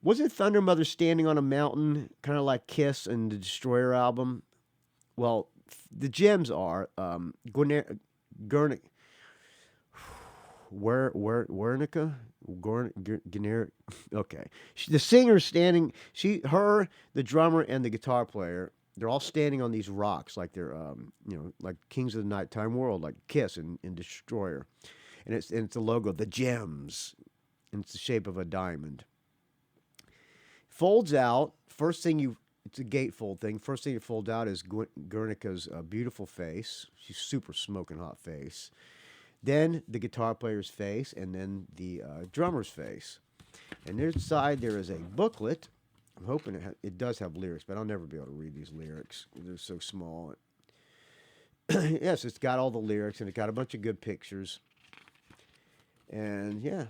Speaker 1: Wasn't Thunder Mother standing on a mountain, kind of like Kiss and the Destroyer album? Well, the Gems are Wernicke. Okay. The singer's standing, the drummer, and the guitar player, they're all standing on these rocks like they're, like Kings of the Nighttime World, like Kiss and Destroyer. And it's the logo, the Gems. And it's the shape of a diamond. Folds out. It's a gatefold thing. First thing that folds out is Wernicke's beautiful face. She's super smoking hot face. Then the guitar player's face, and then the drummer's face. And inside there is a booklet. I'm hoping it does have lyrics, but I'll never be able to read these lyrics. They're so small. Yes, it's got all the lyrics, and it got a bunch of good pictures. And yeah,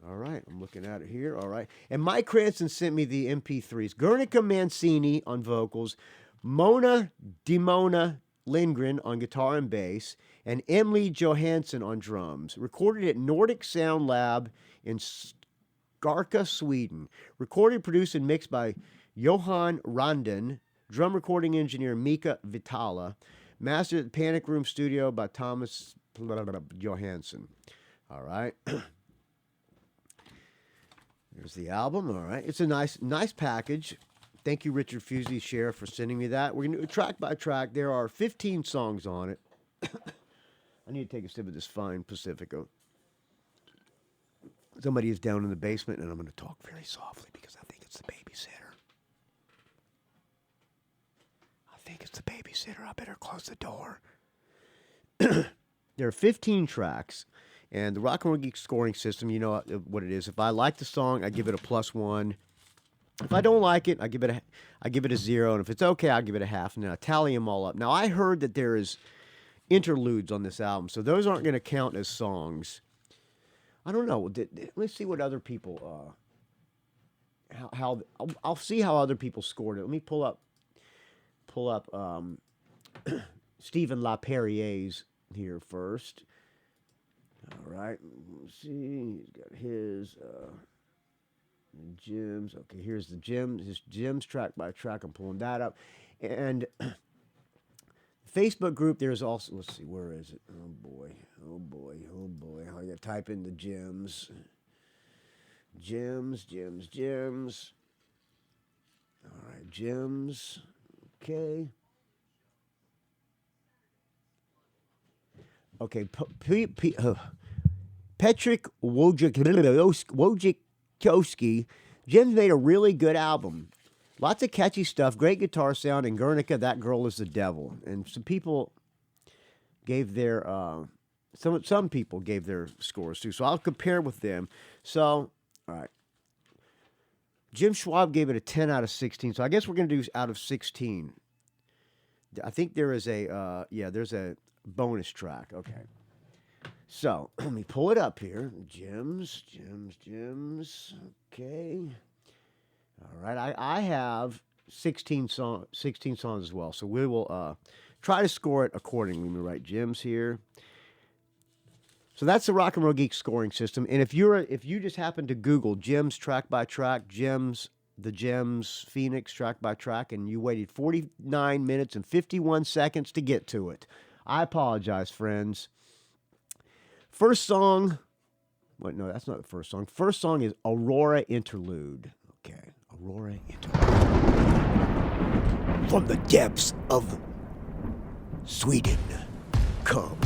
Speaker 1: all right, I'm looking at it here. All right. And Mike Cranston sent me the MP3s. Guernica Mancini on vocals, Mona Dimona Lindgren on guitar and bass, and Emily Johansson on drums. Recorded at Nordic Sound Lab in Skarka, Sweden. Recorded, produced, and mixed by Johan Randen. Drum recording engineer Mika Vitala. Mastered at the Panic Room Studio by Thomas Johansson. All right. There's the album. All right. It's a nice package. Thank you, Richard Fusey, Sheriff, for sending me that. We're going to do it track by track. There are 15 songs on it. I need to take a sip of this fine Pacifico. Somebody is down in the basement, and I'm going to talk very softly because I think it's the babysitter. I better close the door. There are 15 tracks, and the Rock and Roll Geek scoring system, you know what it is. If I like the song, I give it a +1. If I don't like it, I give it a 0, and if it's okay, I'll give it a half, and then I tally them all up. Now, I heard that there is interludes on this album, so those aren't going to count as songs. I don't know. Let's see what other people. I'll see how other people scored it. Let me pull up Stephen LaPerrier's here first. All right. Let's see. He's got his Gems. Okay, here's the Gems. His Gems track by track. I'm pulling that up. And Facebook group, there's also, let's see, where is it? Oh boy. I gotta type in the Gems. Gems. All right, Gems. Okay. Okay, Patrick Wojciechowski. Gems made a really good album. Lots of catchy stuff, great guitar sound, and Guernica, that girl is the devil. And some people gave their some people gave their scores too. So I'll compare with them. So, all right. Jim Schwab gave it a 10 out of 16. So I guess we're going to do out of 16. I think there is there's a bonus track. Okay. So let me pull it up here. Gems. Okay. All right. I have 16 songs as well. So we will try to score it accordingly. Let me write Gems here. So that's the Rock and Roll Geek scoring system. And if you just happen to Google Gems track by track, the Gems Phoenix track by track, and you waited 49 minutes and 51 seconds to get to it, I apologize, friends. First song, wait, no, that's not the first song. First song is Aurora Interlude. Okay, Aurora Interlude. From the depths of Sweden come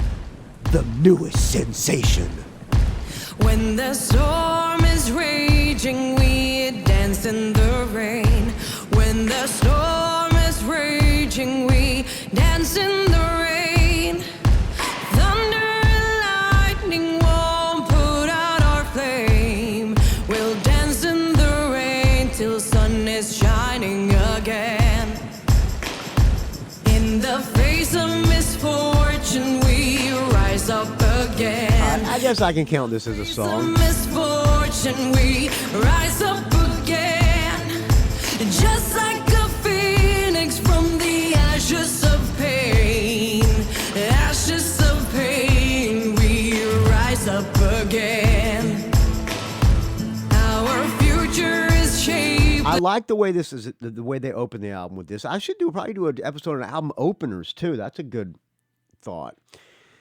Speaker 1: the newest sensation.
Speaker 5: When the storm is raging, we dance in the rain. When the storm is raging, we dance in the rain. Thunder and lightning won't put out our flame. We'll dance in the
Speaker 1: guess I can count this as a song.
Speaker 5: Misfortune, we rise up again, just like a phoenix from the ashes of pain. Ashes of pain, we rise up again. Our future is shaped.
Speaker 1: I like the way this is, the way they open the album with this. I should probably do an episode on album openers too. That's a good thought.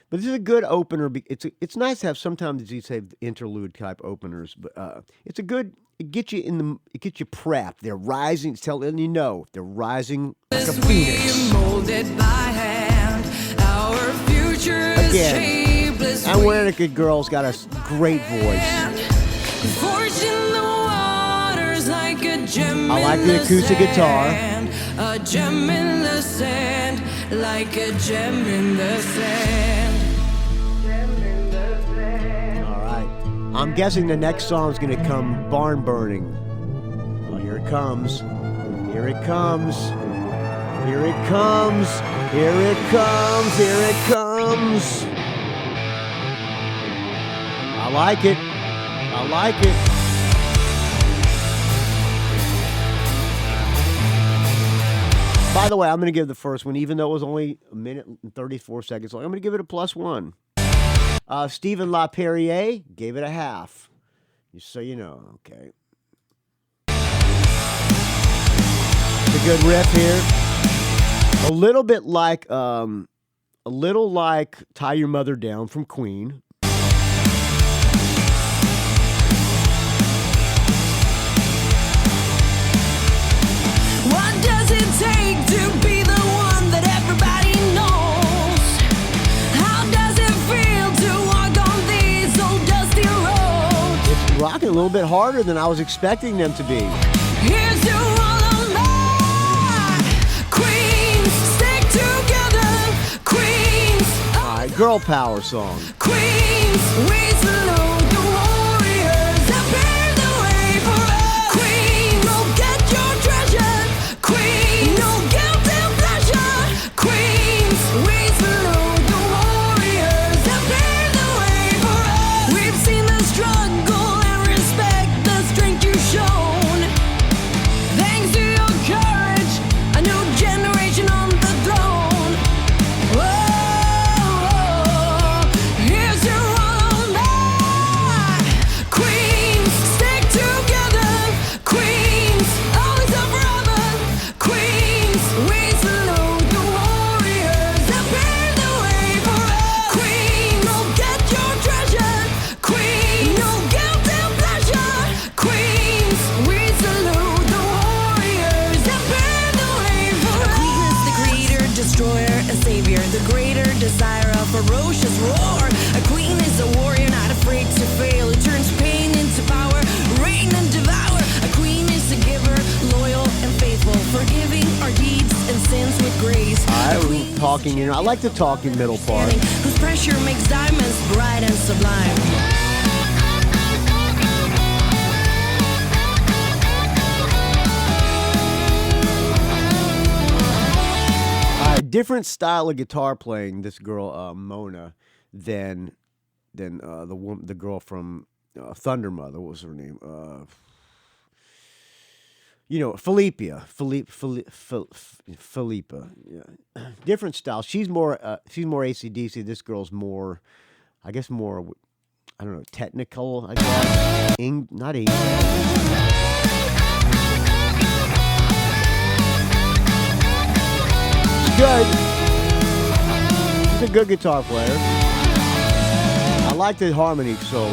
Speaker 1: But this is a good opener. It's nice to have sometimes, as you say, interlude type openers. But it's a good. It gets you prepped. They're rising. It's telling you they're rising like a phoenix.
Speaker 5: Molded by hand. Our future is shapeless.
Speaker 1: And Wernicke girl's got a great voice.
Speaker 5: Forged in the waters like a gem.
Speaker 1: I like the acoustic guitar.
Speaker 5: A gem in the sand, like a gem in the sand.
Speaker 1: All right. I'm guessing the next song's going to come Barn Burning. Oh, here it comes. Here it comes. Here it comes. Here it comes. Here it comes. I like it. I like it. By the way, I'm going to give the first one, even though it was only a minute and 34 seconds long, I'm going to give it a +1. Stephen LaPerriere gave it a half. Just so you know, okay. It's a good riff here. A little like Tie Your Mother Down from Queen.
Speaker 5: What does it take to be the one that everybody knows? How does it feel to walk on these old dusty roads?
Speaker 1: It's rocking a little bit harder than I was expecting them to be.
Speaker 5: Here's to all of my queens, stick together, queens.
Speaker 1: All right, girl power song.
Speaker 5: Queens, we salute the warriors that bear the way for us. Queens, go get your treasure. Queens, no guilt and pleasure. Queens, we salute the warriors that bear the way for us. We've seen the struggle and respect the strength you've shown. Thanks to your courage, a new generation on the throne. Whoa, here's to all of my queens, stick together. Queens, always and forever. Queens, we salute the warriors that bear the way for us. Queens, go get your treasure. Queens, no guilt and pleasure. Queens, we salute the warriors that bear the way for us. Queen is the creator, destroyer, a savior, the greater desire, a ferocious roar. A queen is a warrior, not afraid to fail, who turns pain into power, reign and devour. A queen is a giver, loyal and faithful, forgiving our deeds and sins with grace.
Speaker 1: All right, we're talking, I like the talking middle part.
Speaker 5: Whose pressure makes diamonds bright and sublime.
Speaker 1: Different style of guitar playing, this girl Mona, than the girl from Thunder Mother. What was her name? Philippa. Yeah. Different style. She's more AC/DC. This girl's more, I guess, more, I don't know, technical. I guess not English. Good. He's a good guitar player. I like the harmony solo.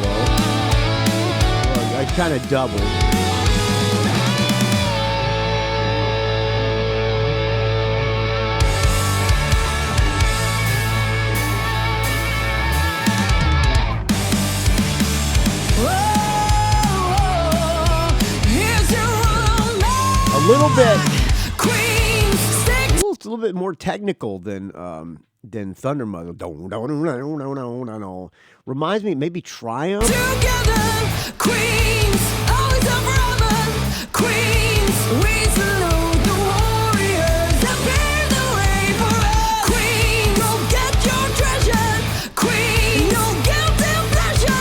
Speaker 1: I kind of double. A little bit. It's a little bit more technical than Thunder Mother. No. Reminds me maybe Triumph.
Speaker 5: Together, queens, always and forever. Queens, we salute the warriors that bear the way for us. Queens, go get your treasure. Queens, no guilt and pleasure.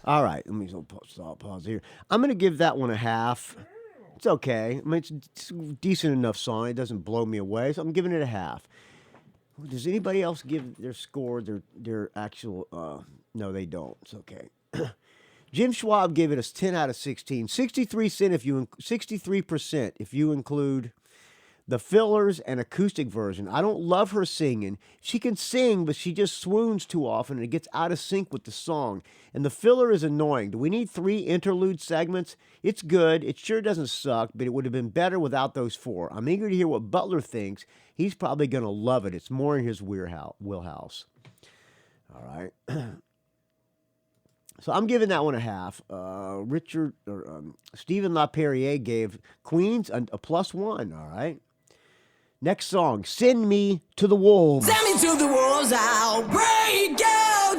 Speaker 1: All right, let me pause here. I'm going to give that one a half. It's okay. I mean, it's a decent enough song. It doesn't blow me away, so I'm giving it a half. Does anybody else give their score, their actual... no, they don't. It's okay. Jim Schwab gave it a 10 out of 16. 63% if you include the fillers and acoustic version. I don't love her singing. She can sing, but she just swoons too often and it gets out of sync with the song. And the filler is annoying. Do we need 3 interlude segments? It's good. It sure doesn't suck, but it would have been better without those 4. I'm eager to hear what Butler thinks. He's probably going to love it. It's more in his wheelhouse. All right. So I'm giving that one a half. Stephen LaPerriere gave Queens a +1. All right. Next song, Send Me to the Wolves.
Speaker 5: Send me to the wolves, I'll break out.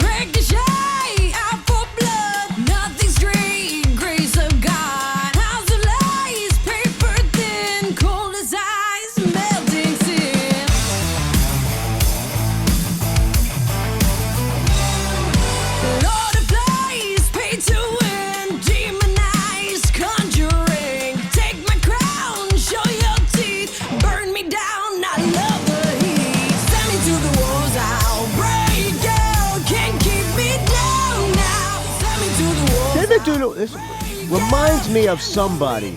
Speaker 5: Ricochet, out for blood, nothing straight, grace of God. House of lies, paper thin, cold as ice, melting sin. Lord of flies, pay to win, demonized, conjuring. Take my crown, show your teeth, burn me down, I love the heat. Send me to the wolves, I'll break out. Can't keep me down now. Send me to the wolves,
Speaker 1: This reminds me of somebody.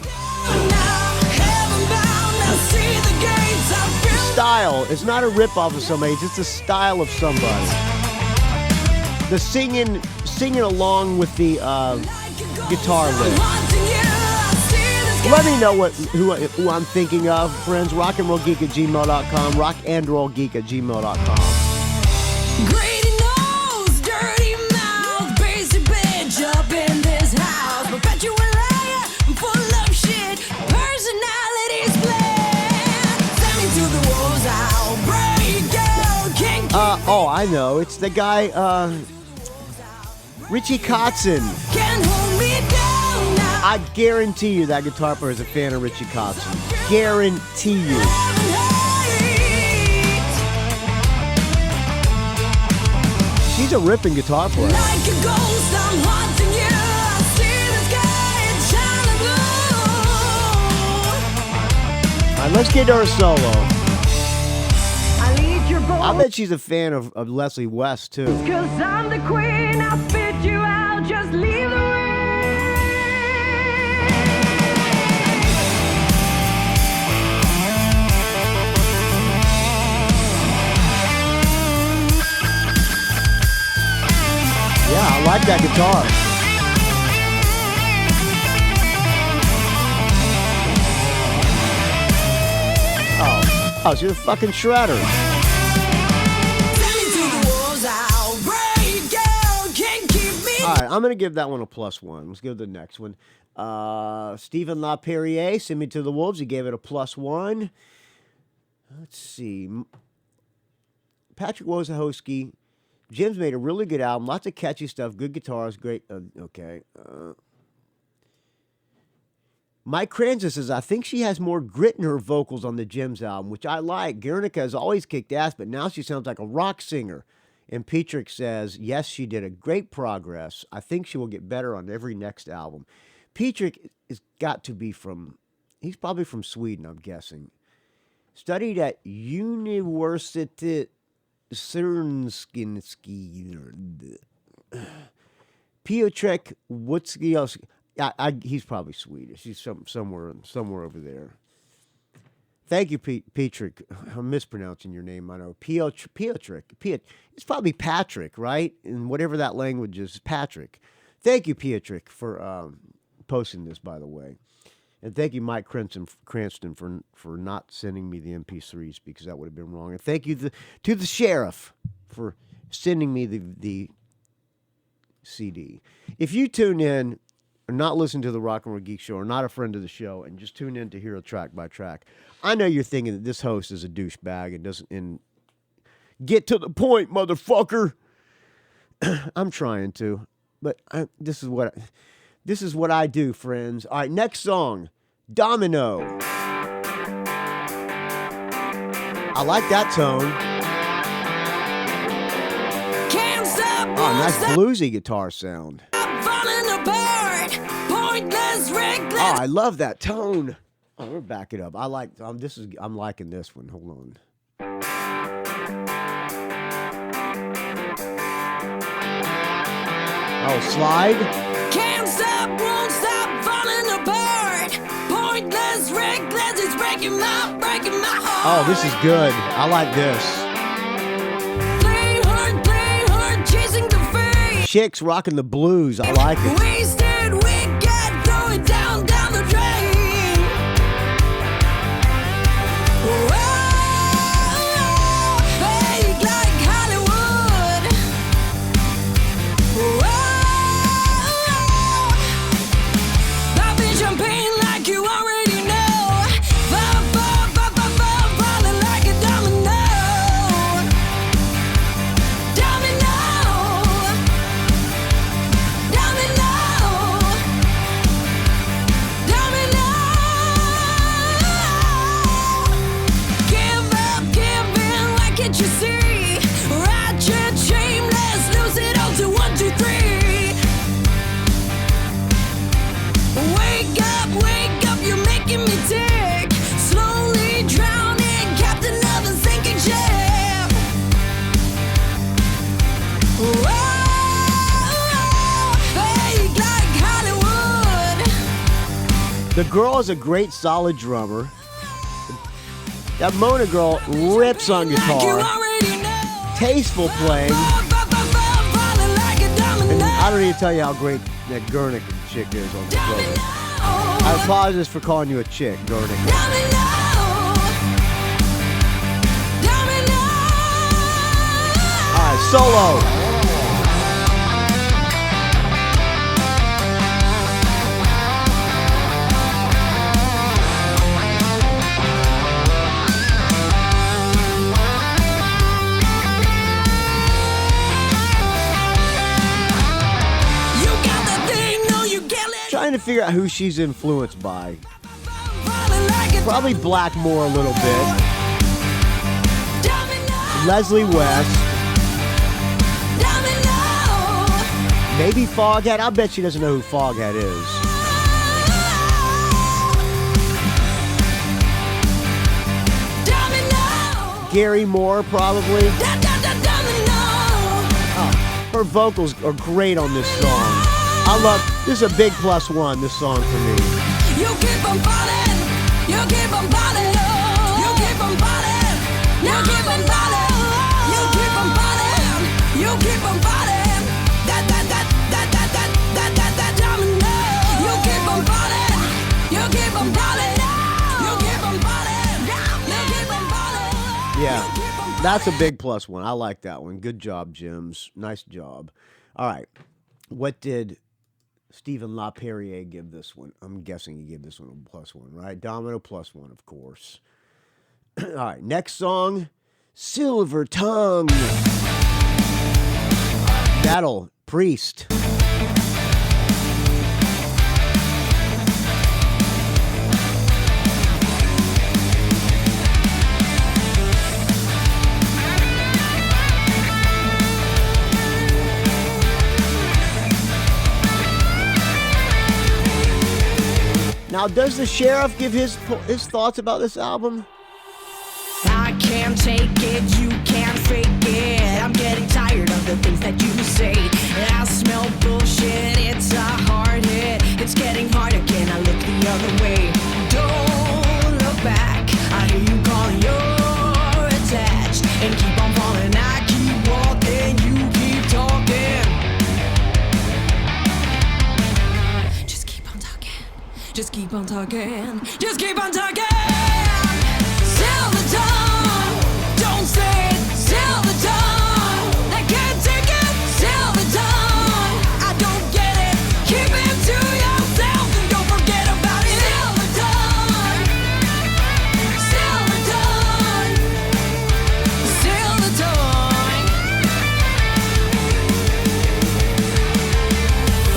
Speaker 5: now. Heaven bound, I see the gates, I feel
Speaker 1: Style. It's not a rip-off of somebody. It's just the style of somebody. The singing along with the guitar lick.
Speaker 5: wanting you. I see the sky.
Speaker 1: Let me know who I'm thinking of, friends. rockandrollgeek@gmail.com. rockandrollgeek@gmail.com.
Speaker 5: Greedy nose, dirty mouth, basic bitch up in this house. Perpetual liar, full of shit, personality split. Send me to the wolves, I'll break out. Can't keep
Speaker 1: I know. It's the guy, Richie Kotzen.
Speaker 5: Can't hold me down now.
Speaker 1: I guarantee you that guitar player is a fan of Richie Kotzen. Guarantee you.
Speaker 5: Heaven hate.
Speaker 1: She's a ripping guitar player.
Speaker 5: Like a ghost, I'm haunting you. I see the sky, it's shining blue.
Speaker 1: All right, let's get to her solo.
Speaker 5: I lead your boat.
Speaker 1: I bet she's a fan of Leslie West, too.
Speaker 5: Cause I'm the queen, I'll spit you out, just leave the ring.
Speaker 1: Yeah, I like that guitar. Oh, she's a fucking shredder.
Speaker 5: Send me to the wolves, I'll break out, can't keep me.
Speaker 1: All right, I'm going to give that one a +1. Let's go to the next one. Stephen LaPerriere, Send Me to the Wolves. He gave it a +1. Let's see. Patrick Wojciechowski. Jim's made a really good album. Lots of catchy stuff. Good guitars. Great. Okay. Mike Kranzis says, I think she has more grit in her vocals on the Jim's album, which I like. Guernica has always kicked ass, but now she sounds like a rock singer. And Petrick says, yes, she did a great progress. I think she will get better on every next album. Petrick has got to be he's probably from Sweden, I'm guessing. Studied at Universitet Srnskinski. Piotrek Wutskiowski. He's probably Swedish. He's somewhere over there. Thank you, Petrick. I'm mispronouncing your name. I know. Piotrek. It's probably Patrick, right? In whatever that language is, Patrick. Thank you, Piotrek, for posting this, by the way. And thank you, Mike Cranston, for not sending me the MP3s, because that would have been wrong. And thank you to the sheriff for sending me the CD. If you tune in, or not listen to the Rock and Roll Geek Show, or not a friend of the show, and just tune in to hear a track by track, I know you're thinking that this host is a douchebag and doesn't get to the point, motherfucker. I'm trying to, but this is what I do, friends. All right, next song, Domino. I like that tone.
Speaker 5: Can't stop
Speaker 1: All nice bluesy guitar sound. Oh, I love that tone. Oh, we'll back it up. I'm liking this one. Hold on. Oh, slide.
Speaker 5: Can't stop, won't stop, falling apart. Pointless, reckless, it's breaking my heart.
Speaker 1: Oh, this is good. I like this.
Speaker 5: Play hard, chasing the fate.
Speaker 1: Chick's rocking the blues. I like it.
Speaker 5: Wasted, wicked, throw it down the drain. Whoa, fake like Hollywood. Whoa, popping champagne like you already know. Falling like a domino. Domino. Give up, give in, why can't you see? Ratchet, shameless, lose it all to 1, 2, 3. Wake up, you're making me tick. Slowly drowning, captain of a sinking ship. Whoa, fake like Hollywood.
Speaker 1: The girl is a great solid drummer. That Mona girl rips on
Speaker 5: Like you
Speaker 1: guitar.
Speaker 5: already know.
Speaker 1: Tasteful playing.
Speaker 5: Falling like a domino.
Speaker 1: And I don't need to tell you how great that Gurnick chick is on the drummer. I apologize for calling you a chick, Gurnick. All right, solo. Trying to figure out who she's influenced by. Probably Blackmore a little bit. Leslie West. Maybe Foghat. I bet she doesn't know who Foghat is. Gary Moore, probably. Oh, her vocals are great on this song. This is a big +1, this song for me.
Speaker 5: You keep on falling, you keep on falling, you keep on falling, you keep on falling, you keep on falling, you keep on falling. That domino. You keep on falling, you keep on falling, you keep on falling, you keep on falling.
Speaker 1: Yeah, that's a big +1. I like that one. Good job, Jims. Nice job. All right, what did Stephen LaPerriere give this one? I'm guessing he gave this one a +1, right? Domino +1, of course. All right, next song, Silver Tongue. Metal, Priest. Now, does the sheriff give his thoughts about this album?
Speaker 5: I can't take it, you can't fake it. I'm getting tired of the things that you say. I smell bullshit, it's a hard hit. It's getting hard again, I look the other way. Don't look back, I hear you calling, you're attached. And keep on falling, I keep walking, you keep talking. Just keep on talking, just keep on talking, just keep on talking. Silver tongue, don't say it. Silver tongue, I can't take it. Silver tongue, I don't get it. Keep it to yourself and don't forget about it. Silver tongue, silver tongue, silver tongue.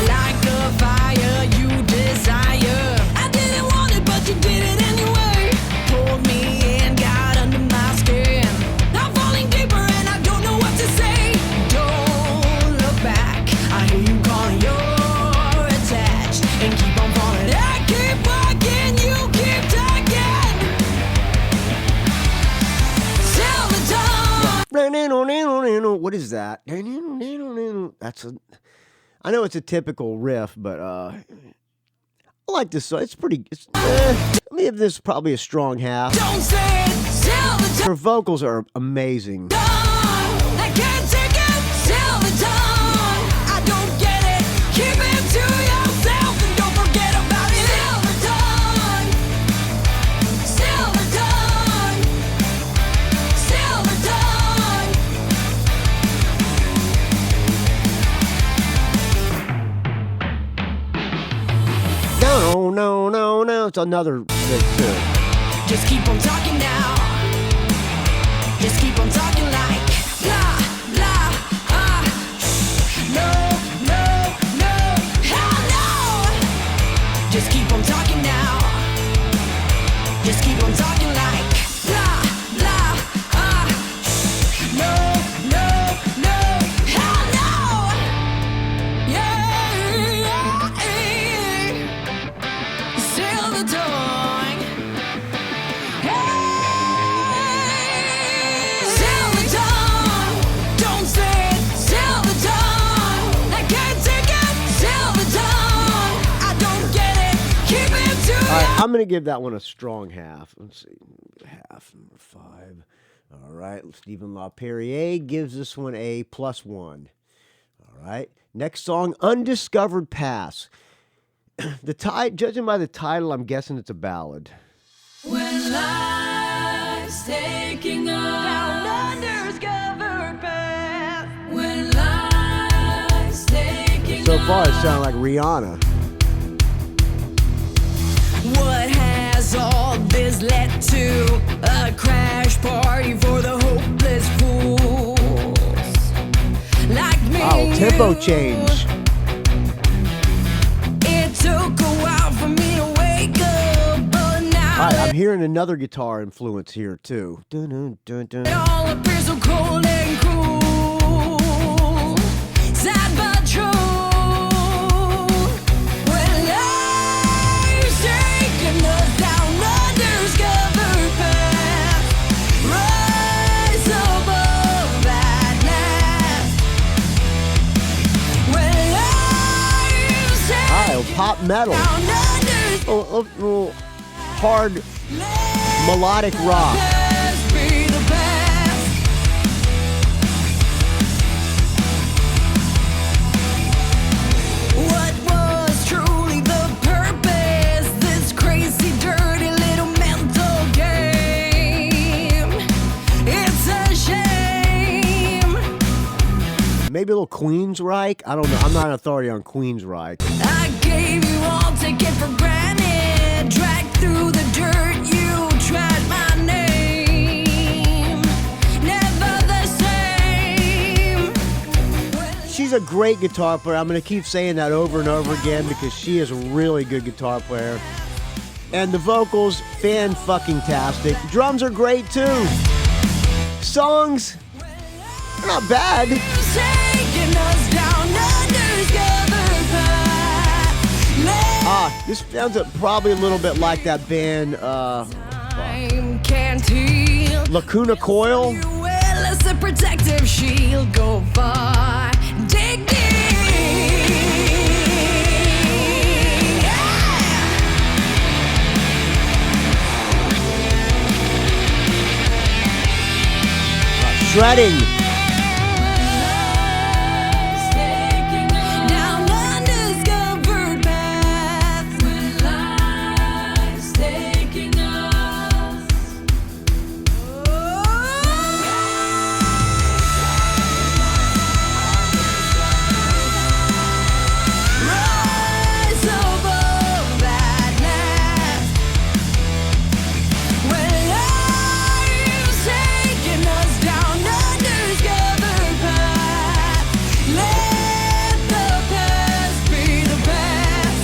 Speaker 5: Like the fire you desire. I didn't want it, but you did it anyway.
Speaker 1: What is that? That's a. I know it's a typical riff, but I like this song. It's pretty. Let me give this probably a strong half.
Speaker 5: Don't say it, tell the time.
Speaker 1: Her vocals are amazing.
Speaker 5: I can't take it, tell the time. I don't get it, keep it to yourself and don't forget about it. Tell the time, tell the time, tell the time.
Speaker 1: No. It's another thing too.
Speaker 5: Just keep on talking now. Just keep on talking like blah, blah, no, hell no. Just keep on talking now. Just keep on talking like blah, blah, no, hell no. Yeah. Still the tongue. Still the tongue. Don't say it. Still the tongue. I can't take it. Still the tongue. I don't get it. Keep it to
Speaker 1: All right, I'm gonna give that one a strong half. Let's see, half number 5. All right, Stephen LaPerriere gives this one a +1. All right, next song, Undiscovered Pass. Judging by the title, I'm guessing it's a ballad.
Speaker 5: When life's taking us down undiscovered path. When life's taking
Speaker 1: So far, it sounds like Rihanna.
Speaker 5: What has all this led to? A crash party for the hopeless fools like me.
Speaker 1: Oh, tempo change.
Speaker 5: It took a while for me to wake up, but now
Speaker 1: All right, I'm hearing another guitar influence here too. Dun, dun, dun, dun.
Speaker 5: it all appears so cold and cruel. Sad but true. When life's taking us down undiscovered path, rise above madness. When life's taking
Speaker 1: Pop metal.
Speaker 5: down undiscovered
Speaker 1: Hard melodic rock.
Speaker 5: past, be the past. What was truly the purpose? This crazy, dirty little mental game. It's a shame.
Speaker 1: Maybe a little Queensryche. I don't know. I'm not an authority on Queensryche.
Speaker 5: I gave you all, take it for granted. Dragged through the dirt, you tried my name. Never the same.
Speaker 1: She's a great guitar player. I'm going to keep saying that over and over again because she is a really good guitar player. And the vocals, fan-fucking-tastic. Drums are great too. Songs, they're not bad.
Speaker 5: Taking us down undiscovered path.
Speaker 1: This sounds probably a little bit like that band,
Speaker 5: Time can't heal.
Speaker 1: Lacuna Coil.
Speaker 5: You will as a protective shield. Go far, dig deep.
Speaker 1: Shredding.
Speaker 5: Down undiscovered path. When life's taking us. Rise above madness. When life's taking us down undiscovered path. Let the past be the past.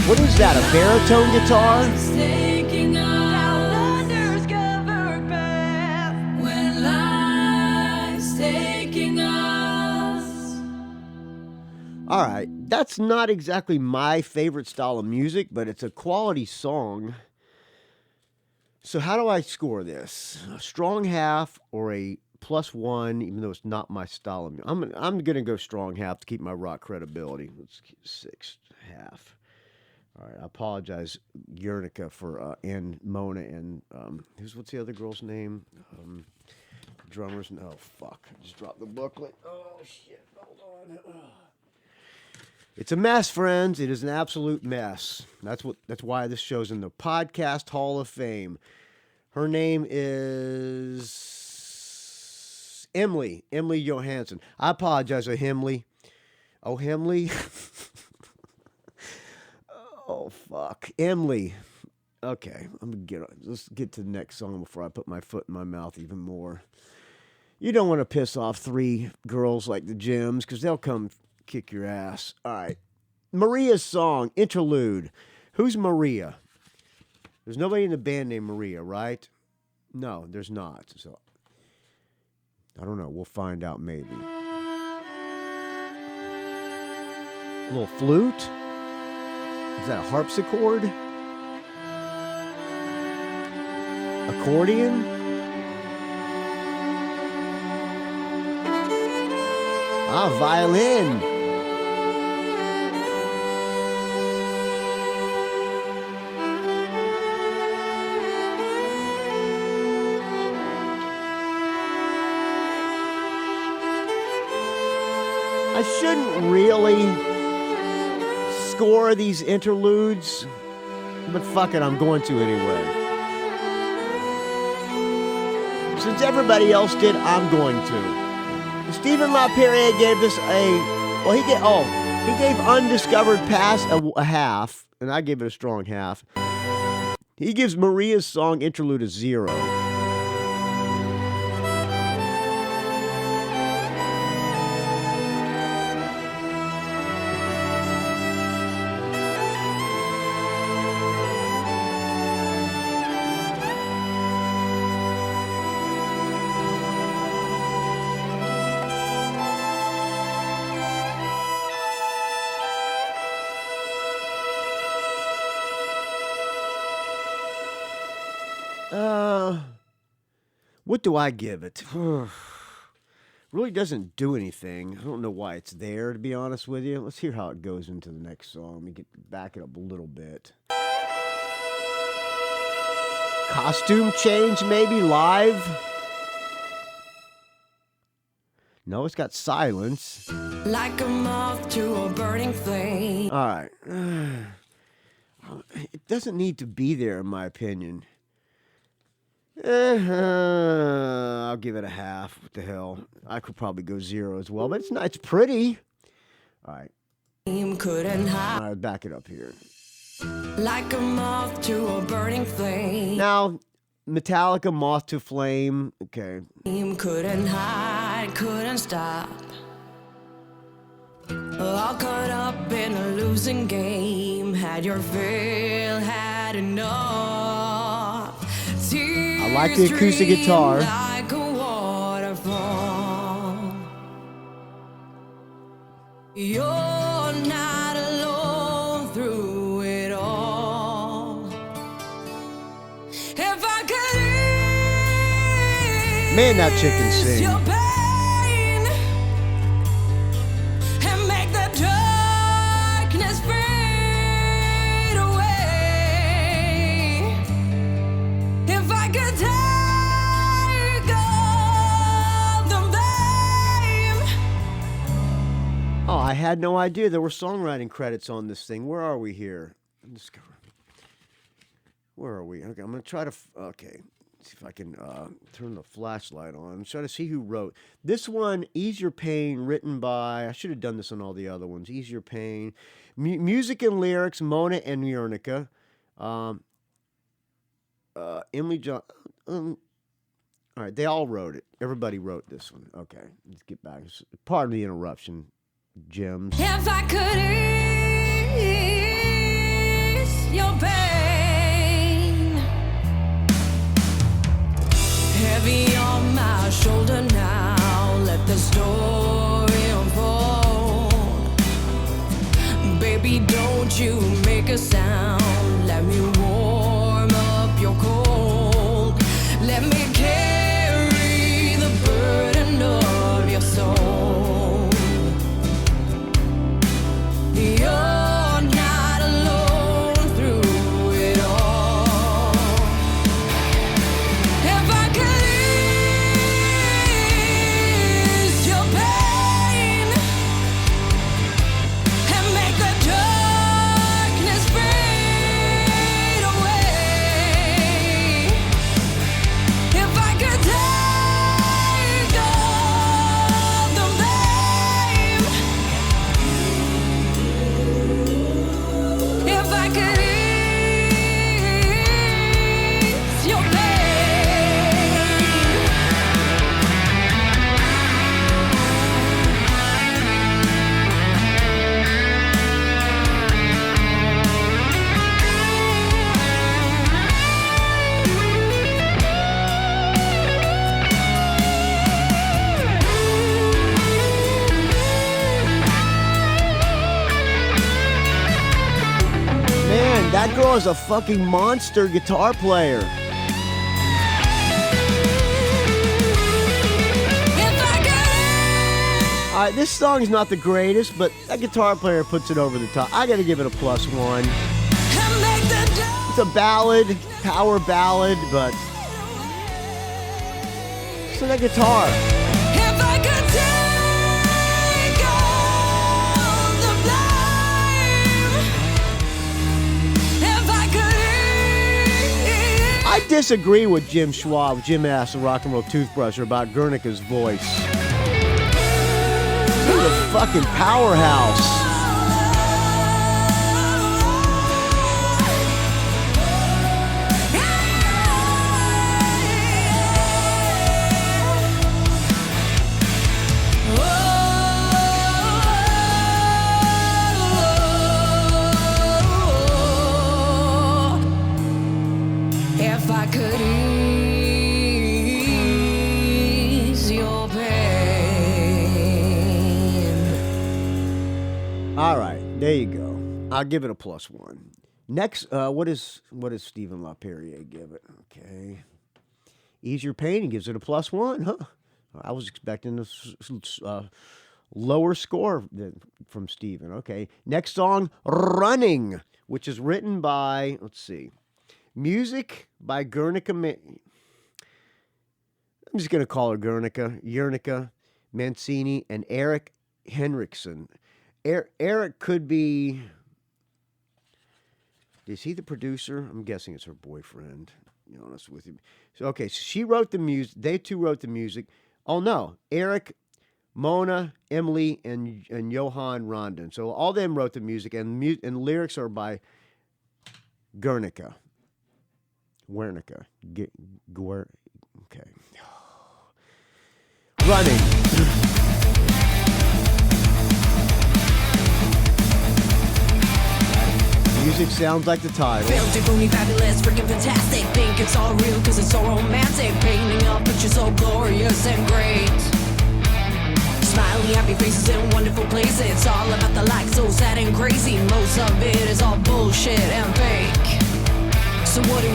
Speaker 1: What is that, a baritone guitar?
Speaker 5: Taking us down undiscovered path. When life's taking us.
Speaker 1: All right, that's not exactly my favorite style of music, but it's a quality song. So how do I score this? A strong half or a +1, even though it's not my style of music? I'm going to go strong half to keep my rock credibility. Let's keep 6.5. All right, I apologize, Urlocker, for and Mona and what's the other girl's name? Drummers. No, fuck. I just dropped the booklet. Oh shit! Hold on. It's a mess, friends. It is an absolute mess. That's why this show's in the Podcast Hall of Fame. Her name is Emily Johansson. I apologize, Himley. Oh, Himley. Oh, fuck. Emily. Okay, let's get to the next song before I put my foot in my mouth even more. You don't want to piss off 3 girls like the Gems, because they'll come kick your ass. All right. Maria's song, Interlude. Who's Maria? There's nobody in the band named Maria, right? No, there's not. So, I don't know. We'll find out maybe. A little flute? Is that a harpsichord? Accordion? Ah, violin. I shouldn't really score these interludes, but fuck it, I'm going to anyway. Since everybody else did, I'm going to. Stephen LaPerriere gave this he gave Undiscovered Past a half, and I gave it a strong half. He gives Maria's song Interlude a 0. What do I give it? Really doesn't do anything. I don't know why it's there, to be honest with you. Let's hear how it goes into the next song. Let me back it up a little bit. Costume change, maybe, live? No, it's got silence.
Speaker 5: Like a moth to a burning flame.
Speaker 1: All right. It doesn't need to be there, in my opinion. I'll give it a half. What the hell? I could probably go 0 as well, but it's not. It's pretty. All right.
Speaker 5: Couldn't hide.
Speaker 1: All right, back it up here.
Speaker 5: Like a moth to a burning flame.
Speaker 1: Now, Metallica, Moth to Flame. Okay.
Speaker 5: Couldn't hide, couldn't stop. All caught up in a losing game. Had your fill, had enough.
Speaker 1: I like the acoustic guitar.
Speaker 5: Like a waterfall. You're not alone through it all. If I could ease
Speaker 1: Man, that chick can sing.
Speaker 5: your pain and make the darkness fade away. If I could take all the blame.
Speaker 1: Oh, I had no idea there were songwriting credits on this thing. Where are we here? Where are we? Okay, I'm going to try to... Okay, see if I can turn the flashlight on. I'm trying to see who wrote. This one, Ease Your Pain, written by... I should have done this on all the other ones. Ease Your Pain. Music and lyrics, Mona and Urlocker. Emily John... all right, they all wrote it. Everybody wrote this one. Okay, let's get back. Pardon the interruption, Gems.
Speaker 5: If I could ease your pain, heavy on my shoulder now, let the story unfold. I could ease your pain.
Speaker 1: Man, that girl is a fucking monster guitar player.
Speaker 5: If I could
Speaker 1: All right, this song is not the greatest, but that guitar player puts it over the top. I gotta give it a +1.
Speaker 5: and make the
Speaker 1: It's a ballad, power ballad, but so that guitar.
Speaker 5: If I could take all the blame, if I could
Speaker 1: I disagree with Jim Schwab, Jim Ass, the rock and roll toothbrusher, about Guernica's voice. She's a fucking powerhouse.
Speaker 5: If I could ease your pain.
Speaker 1: All right, there you go. I'll give it a +1. Next, what does Stephen LaPerriere give it? Okay, Ease Your Pain. He gives it a +1, huh? I was expecting a lower score from Stephen. Okay, next song, Running, which is written by, let's see, music by Guernica. I'm just going to call her Guernica Mancini, and Erik Henriksen. Erik could be, is he the producer? I'm guessing it's her boyfriend, to be honest with you. So, okay, so she wrote the music. They two wrote the music. Oh, no. Erik, Mona, Emily, and Johan Rondon. So all them wrote the music, and lyrics are by Guernica. Okay. Running. Music sounds like the title.
Speaker 5: Filthy, phony, fabulous, freaking fantastic. Think it's all real cause it's so romantic. Painting up pictures so glorious and great. Smiley, happy faces in wonderful places. It's all about the light, so sad and crazy. Most of it is all bullshit and fake. So what do?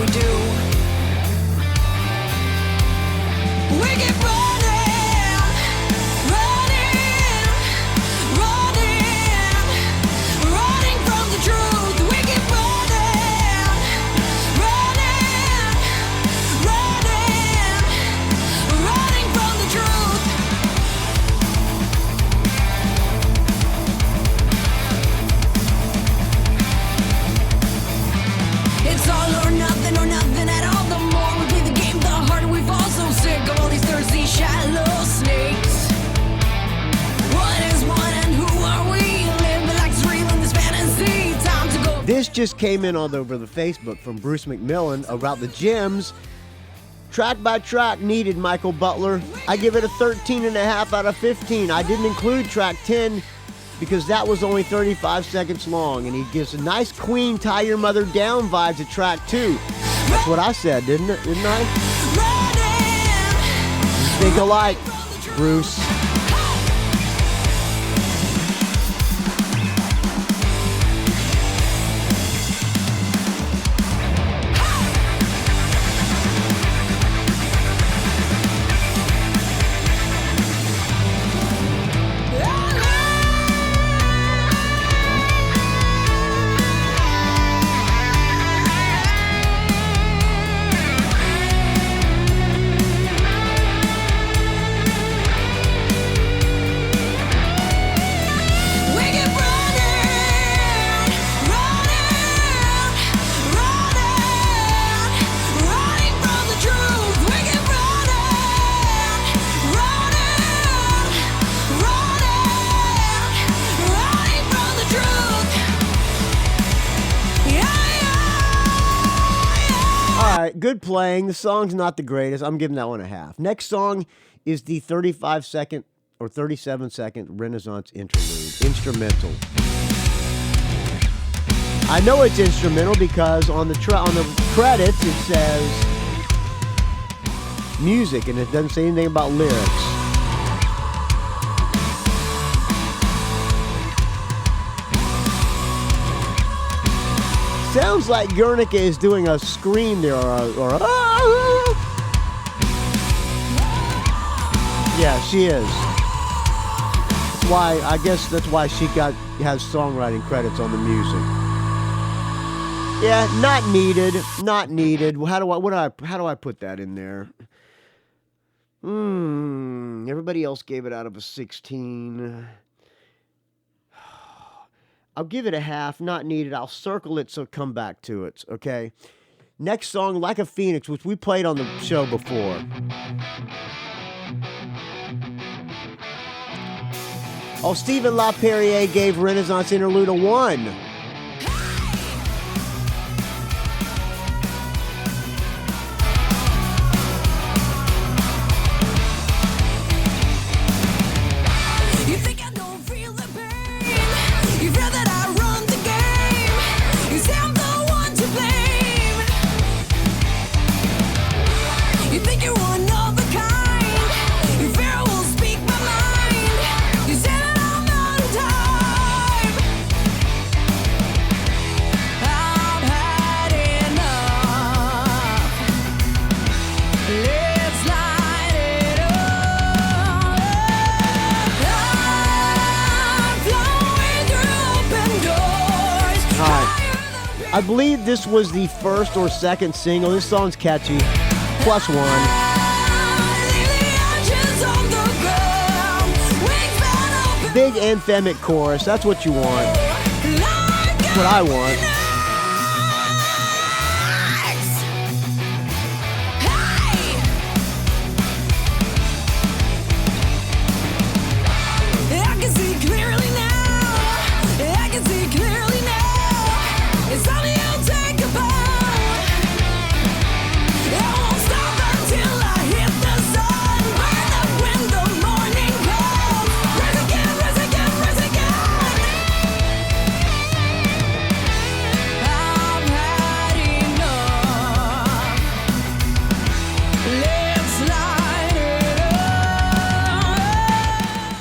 Speaker 5: We keep running, running, running, running from the truth. We keep running, running, running, running from the truth. It's all or nothing at all. The more we play the game, the harder we fall. So sick of all these thirsty, shallow snakes. What is one and who are we? Living like it's real in this fantasy. Time to go.
Speaker 1: This just came in all over the Facebook from Bruce McMillan about the gems. Track by track needed, Michael Butler. I give it a 13.5 out of 15. I didn't include track 10 because that was only 35 seconds long, and he gives a nice Queen Tie Your Mother Down vibes at track 2. That's what I said, didn't I? Think alike, Bruce. good playing. The song's not the greatest. I'm giving that one a half. Next song is the 35-second or 37-second Renaissance interlude, instrumental. I know it's instrumental because on the credits it says music, and it doesn't say anything about lyrics. Sounds like Guernica is doing a scream there, or yeah, she is. That's why, I guess that's why she has songwriting credits on the music. Yeah, not needed. Not needed. How do I put that in there? Everybody else gave it out of a 16. I'll give it a half. Not needed. I'll circle it so come back to it. Okay. Next song, Like a Phoenix, which we played on the show before. Oh, Stephen LaPerriere gave Renaissance Interlude a 1. I believe this was the first or second single. This song's catchy. +1. Big anthemic chorus. That's what you want. That's what I want.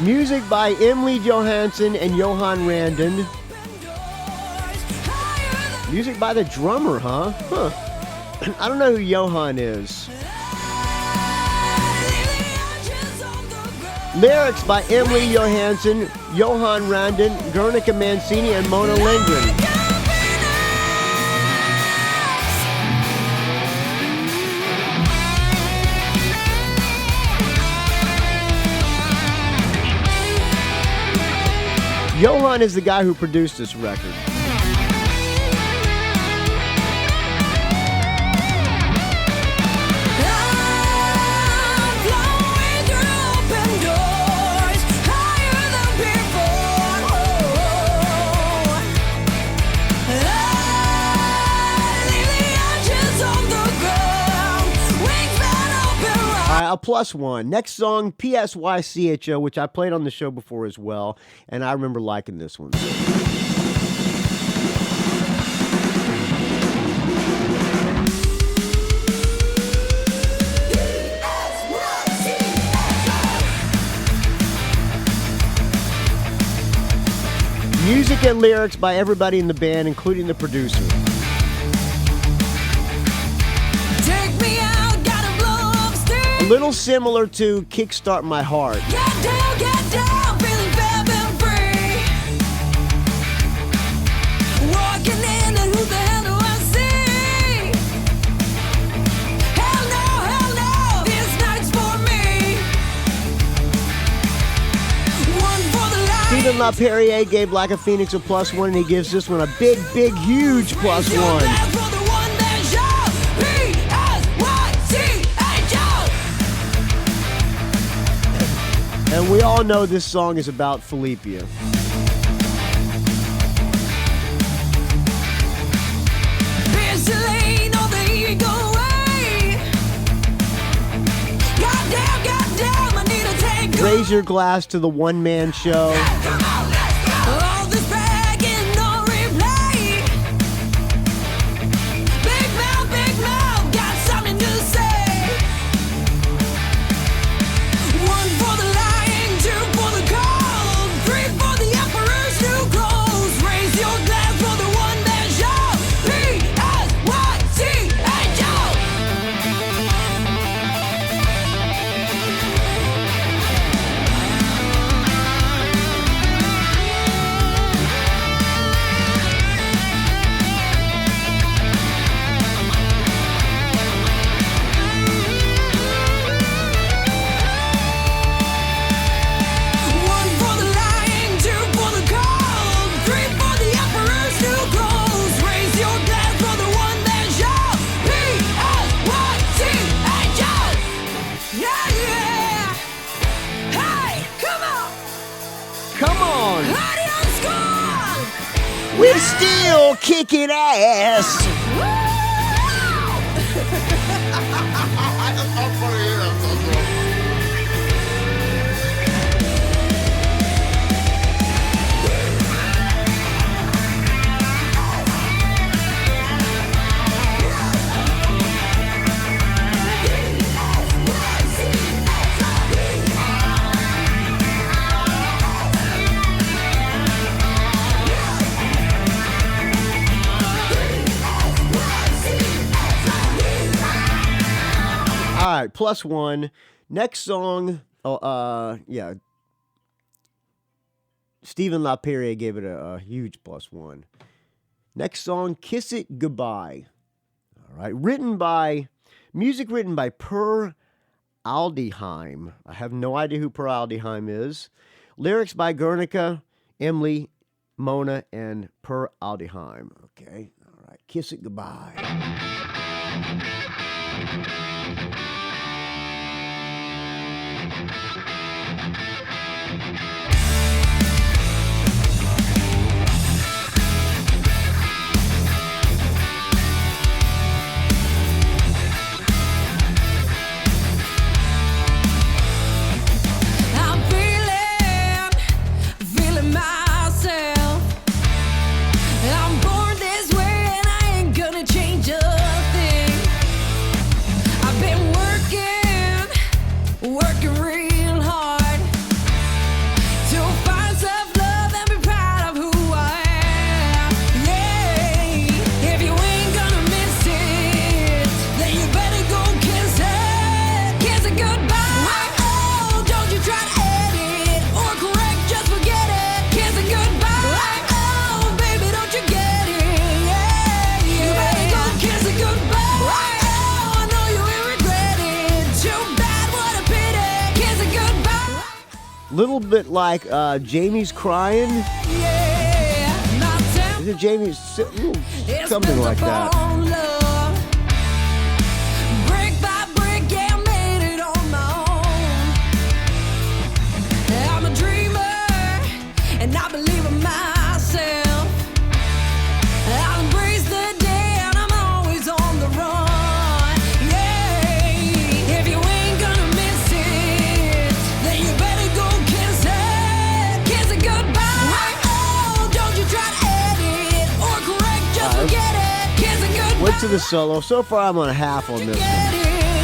Speaker 1: Music by Emily Johansson and Johan Randon. Music by the drummer, huh? I don't know who Johan is. Lyrics by Emily Johansson, Johan Randon, Guernica Mancini, and Mona Lindgren. Johan is the guy who produced this record. A +1. Next song, PSYCHO, which I played on the show before as well, and I remember liking this one. Music and lyrics by everybody in the band, including the producer. A little similar to Kickstart My Heart.
Speaker 5: Get down, feeling fab and free. Walking in and who the hell do I see? Hell no, this night's for me. One for the light.
Speaker 1: Stephen LaPerriere gave Like a Phoenix a +1, and he gives this one a big, huge +1. And we all know this song is about Philippia. raise your glass to the one-man show.
Speaker 5: All this bragging, no replay. Big mouth, got something to say. One for the lying, two for the cold, three for the emperor's new clothes. Raise your glass for the one-man show. P-S-Y-C-H-O. One for the lying, two for the cold, three for the emperor's new clothes. Raise your glass for the one-man show. P-S-Y-C-H-O. Yeah. Hey, come on.
Speaker 1: Come on.
Speaker 5: Audience score.
Speaker 1: We're still kicking ass. All right, +1. Next song. Yeah. Stephen LaPerriere gave it a huge +1. Next song, "Kiss It Goodbye." All right, music written by Per Aldiheim. I have no idea who Per Aldiheim is. Lyrics by Guernica, Emily, Mona, and Per Aldiheim. Okay, all right, "Kiss It Goodbye."
Speaker 5: I'm feeling myself. I'm born this way and I ain't gonna change a thing. I've been working real hard to find self-love and be proud of who I am. Yeah, if you ain't gonna miss it, then you better go kiss it goodbye. Oh, don't you try to edit or correct, just forget it. Kiss it goodbye. Oh, baby, don't you get it? Yeah, you better go kiss it goodbye. Oh, I know you will regret it. Too bad, what a pity. Kiss it goodbye.
Speaker 1: Little bit like Jamie's Crying.
Speaker 5: Yeah, my time.
Speaker 1: Is it Jamie's? Ooh,
Speaker 5: It's
Speaker 1: something
Speaker 5: built
Speaker 1: like that.
Speaker 5: upon love. Brick by brick, yeah, I made it on my own. I'm a dreamer, and I believe in myself. I'll embrace the day, and I'm always on the run. Yeah, if you ain't gonna miss it, then you better go kiss it goodbye. Oh, don't you try to edit or correct, just forget it. Kiss it goodbye.
Speaker 1: Went to the solo. So far, I'm on a half on this one.
Speaker 5: Get it,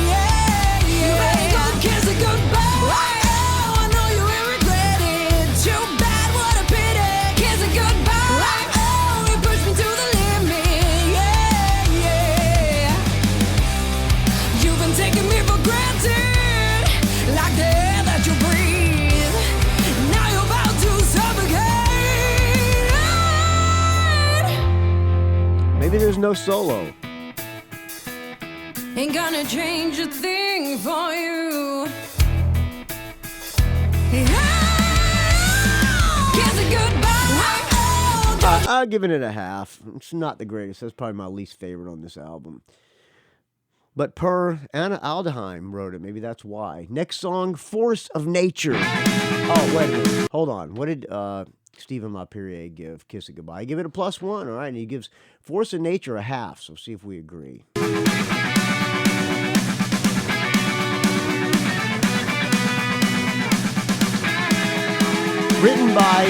Speaker 5: yeah, yeah. You better go kiss it goodbye. Oh, I know you will regret it. Too bad, what a pity. Kiss it goodbye. Oh, you pushed me to the limit. Yeah, yeah. You've been taking me for granted, like the air that you breathe. Now you're about to suffocate.
Speaker 1: Maybe there's no solo.
Speaker 5: Ain't gonna change a thing for you. Kiss it goodbye.
Speaker 1: I'll give it a half. It's not the greatest. That's probably my least favorite on this album. But Per Aldiheim wrote it. Maybe that's why. Next song, "Force of Nature." Oh, wait a minute. Hold on. What did Stephen LaPerriere give "Kiss It Goodbye"? I give it a +1, all right? And he gives "Force of Nature" a half, so see if we agree. Written by,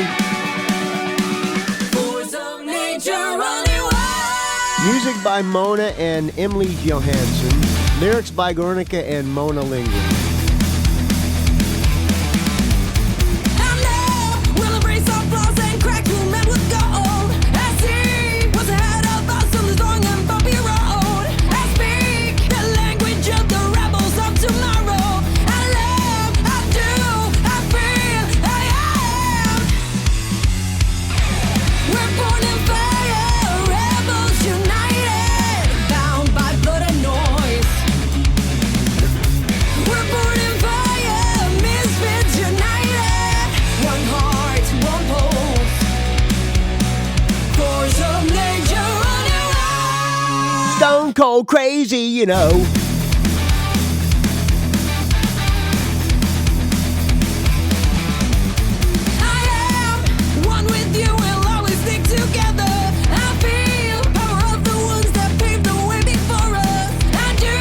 Speaker 5: Force of nature running wild.
Speaker 1: music by Mona and Emily Johansson, lyrics by Guernica and Mona Lindgren.
Speaker 5: And now we'll embrace our flaws and crack you men with gold. And see what's ahead of us on this long and bumpy road. And speak the language of the rebels of tomorrow. I live, I do, I feel, I am. We're born in fire, rebels united, bound by blood and noise. We're born in fire, misfits united, one heart, one pulse. Force of nature running wild.
Speaker 1: Stone cold crazy, you know.
Speaker 5: I am one with you, we'll always stick together. I feel power of the ones that paved the way before us. I do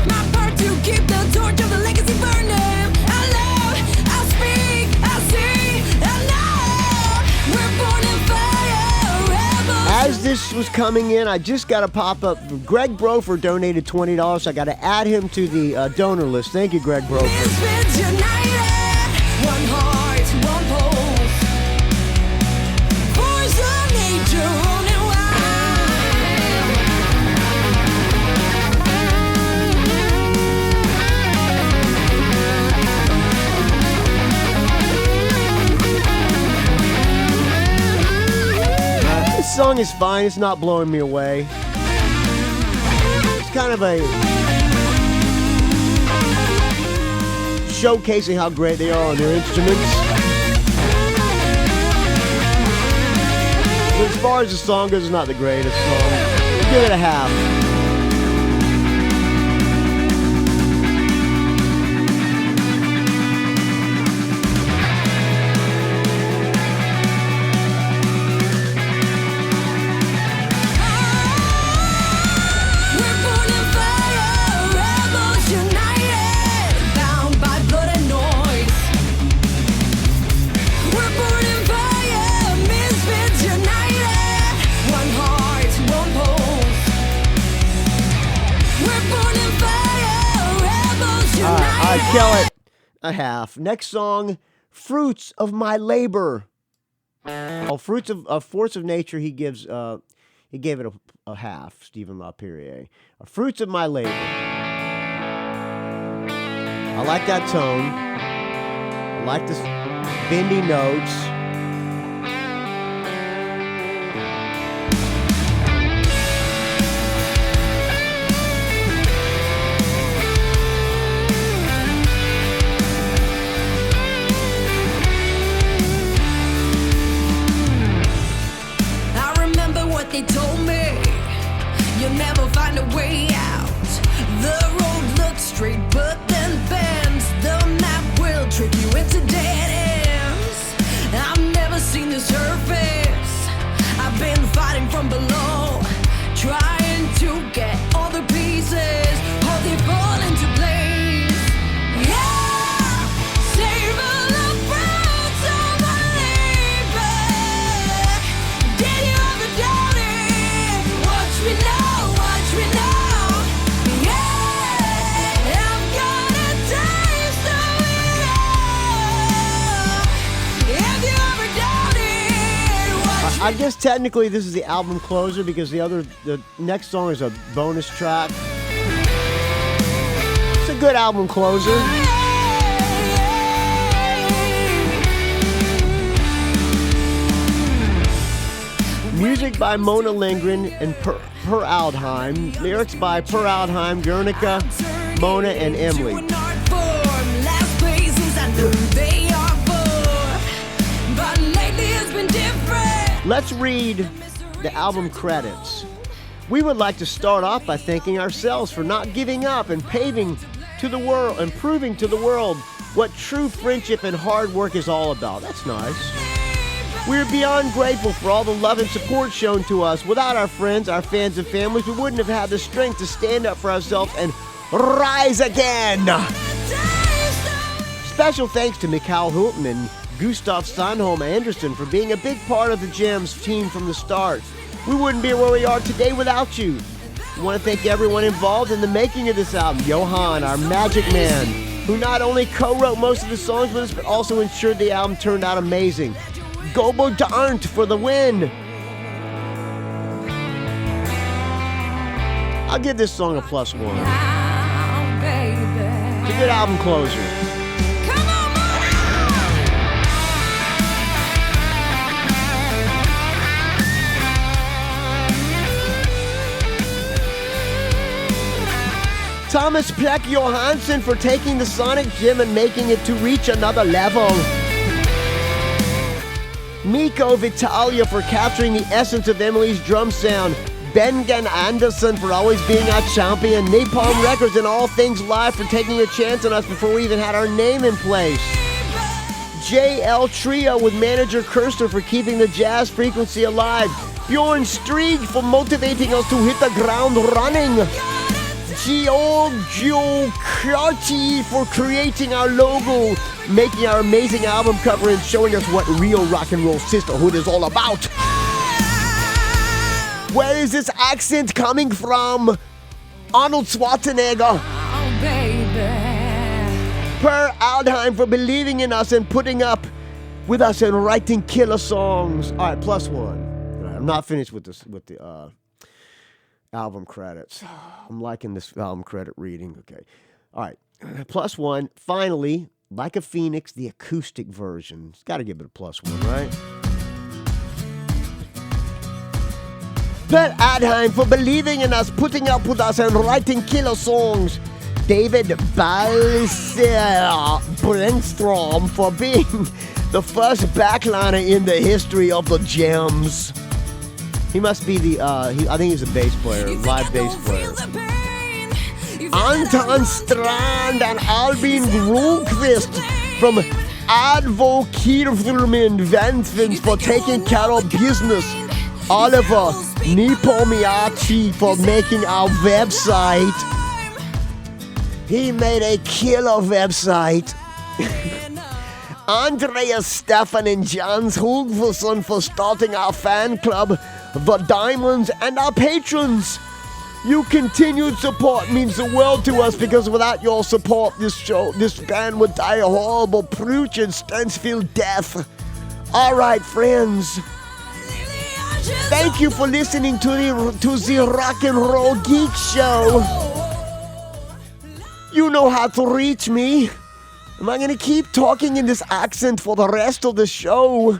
Speaker 5: my part to keep the torch of the legacy burning. I love, I speak, I see, and now we're born in fire, rebels.
Speaker 1: As this was coming in, I just got a pop-up. Greg Brofer donated $20, so I got to add him to the donor list. Thank you, Greg Brofer.
Speaker 5: Misfits united, one heart, one pulse. Force of nature running
Speaker 1: This song is fine. It's not blowing me away. It's kind of a showcasing how great they are on their instruments. But as far as the song goes, it's not the greatest song. Give it a half.
Speaker 5: We're born in fire, rebels united, bound by blood and noise. We're born in fire, misfits united, one heart, one pulse. We're born in fire, rebels united.
Speaker 1: I kill it. A half. Next song, Fruits of My Labor. Oh, Fruits of Force of Nature, he gave it a half, Stephen LaPerriere. Fruits of My Labor. I like that tone. I like the bendy notes.
Speaker 5: I remember what they told me. You'll never find a way out. The road looks straight, but then bends. The map will trick you into dead ends. I've never seen the surface. I've been fighting from below, trying to get all the pieces, how they fall into place. Yeah, savor the fruits of my labor. Did you ever doubt it? Watch me now, watch me now. Yeah, I've got a taste of it all. If you ever doubt it, watch
Speaker 1: I guess technically this is the album closer because the next song is a bonus track. It's a good album closer. Music by Mona Lindgren and Per Aldheim. Lyrics by Per Aldheim, Guernica, Mona, and Emily. Let's read the album credits. We would like to start off by thanking ourselves for not giving up and paving to the world and proving to the world what true friendship and hard work is all about. That's nice. We're beyond grateful for all the love and support shown to us. Without our friends, our fans, and families, we wouldn't have had the strength to stand up for ourselves and rise again. Special thanks to Mikhail Hultman and Gustav Sandholm Anderson for being a big part of the Gems team from the start. We wouldn't be where we are today without you. I want to thank everyone involved in the making of this album. Johan, our magic man, who not only co-wrote most of the songs with us, but also ensured the album turned out amazing. Gobo Darnt for the win. I'll give this song a +1. It's a good album closer. Thomas Pleck Johansson for taking the Sonic Gym and making it to reach another level. Miko Vitalia for capturing the essence of Emily's drum sound. Bengen Anderson for always being our champion. Napalm Records and All Things Live for taking a chance on us before we even had our name in place. JL Trio with manager Kirster for keeping the jazz frequency alive. Bjorn Strieg for motivating us to hit the ground running. Giorgio Carti for creating our logo, making our amazing album cover, and showing us what real rock and roll sisterhood is all about. Where is this accent coming from? Arnold Schwarzenegger.
Speaker 5: Oh, baby.
Speaker 1: Per Aldheim for believing in us and putting up with us and writing killer songs. All right, +1. All right, I'm not finished with this the album credits. I'm liking this album credit reading. Okay. All right. +1. Finally, Like a Phoenix, the acoustic version. It's got to give it a +1, right? Per Adheim for believing in us, putting up with us, and writing killer songs. David Brenstrom for being the first backliner in the history of the Gems. He must be the, I think he's a bass player, live bass player. Anton Strand and Albin Grunqvist from Advokirfirmen Ventfins for taking care of business. Oliver Nipomiachi for making our website. He made a killer website. Andreas, Stefan, and Jans Hugfusson for starting our fan club, The Diamonds, and our patrons. Your continued support means the world to us, because without your support, this band would die a horrible, putrid, stench-filled death. All right, friends. Thank you for listening to the Rock and Roll Geek Show. You know how to reach me. Am I going to keep talking in this accent for the rest of the show?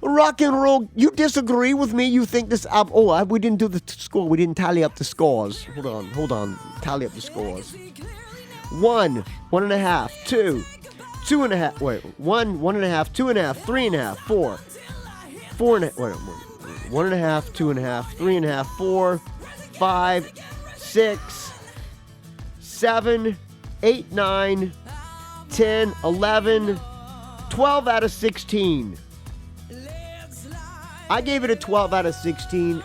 Speaker 1: Rock and roll, you disagree with me? You think this album... Oh, we didn't do the score. We didn't tally up the scores. Hold on. Tally up the scores. 1, 1.5, 2, 2.5. Wait, 1, 1.5, 2.5, 3.5, 4. 4.5. Wait, 1.5, 2.5, 3.5, 4, 5, 6, 7, 8, 9, 10, 11, 12 out of 16. I gave it a 12 out of 16.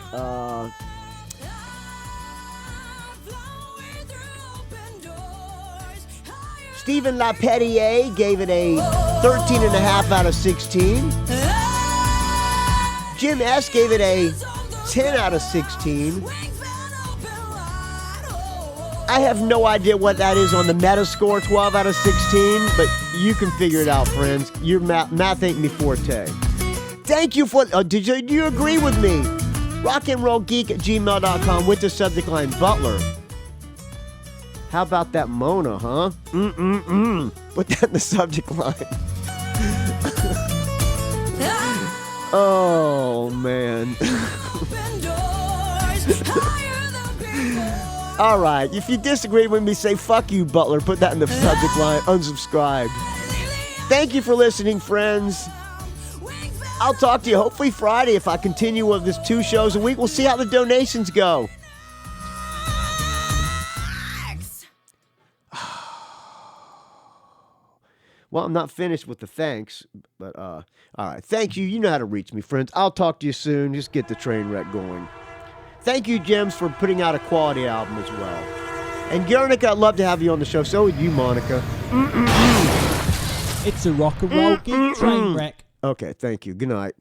Speaker 1: Stephen LaPerriere gave it a 13.5 out of 16. Jim S. gave it a 10 out of 16. I have no idea what that is on the Metascore, 12 out of 16, but you can figure it out, friends. Your math ain't me forte. Thank you for... do you agree with me? rockandrollgeek@gmail.com with the subject line Butler. How about that Mona, huh? Put that in the subject line. Oh, man. All right. If you disagree with me, say, fuck you, Butler. Put that in the subject line. Unsubscribe. Thank you for listening, friends. I'll talk to you hopefully Friday if I continue with this 2 shows a week. We'll see how the donations go. Well, I'm not finished with the thanks, but all right. Thank you. You know how to reach me, friends. I'll talk to you soon. Just get the train wreck going. Thank you, Gems, for putting out a quality album as well. And Guernica, I'd love to have you on the show. So would you, Monica.
Speaker 6: It's a rock and roll geek train wreck.
Speaker 1: Okay, thank you. Good night.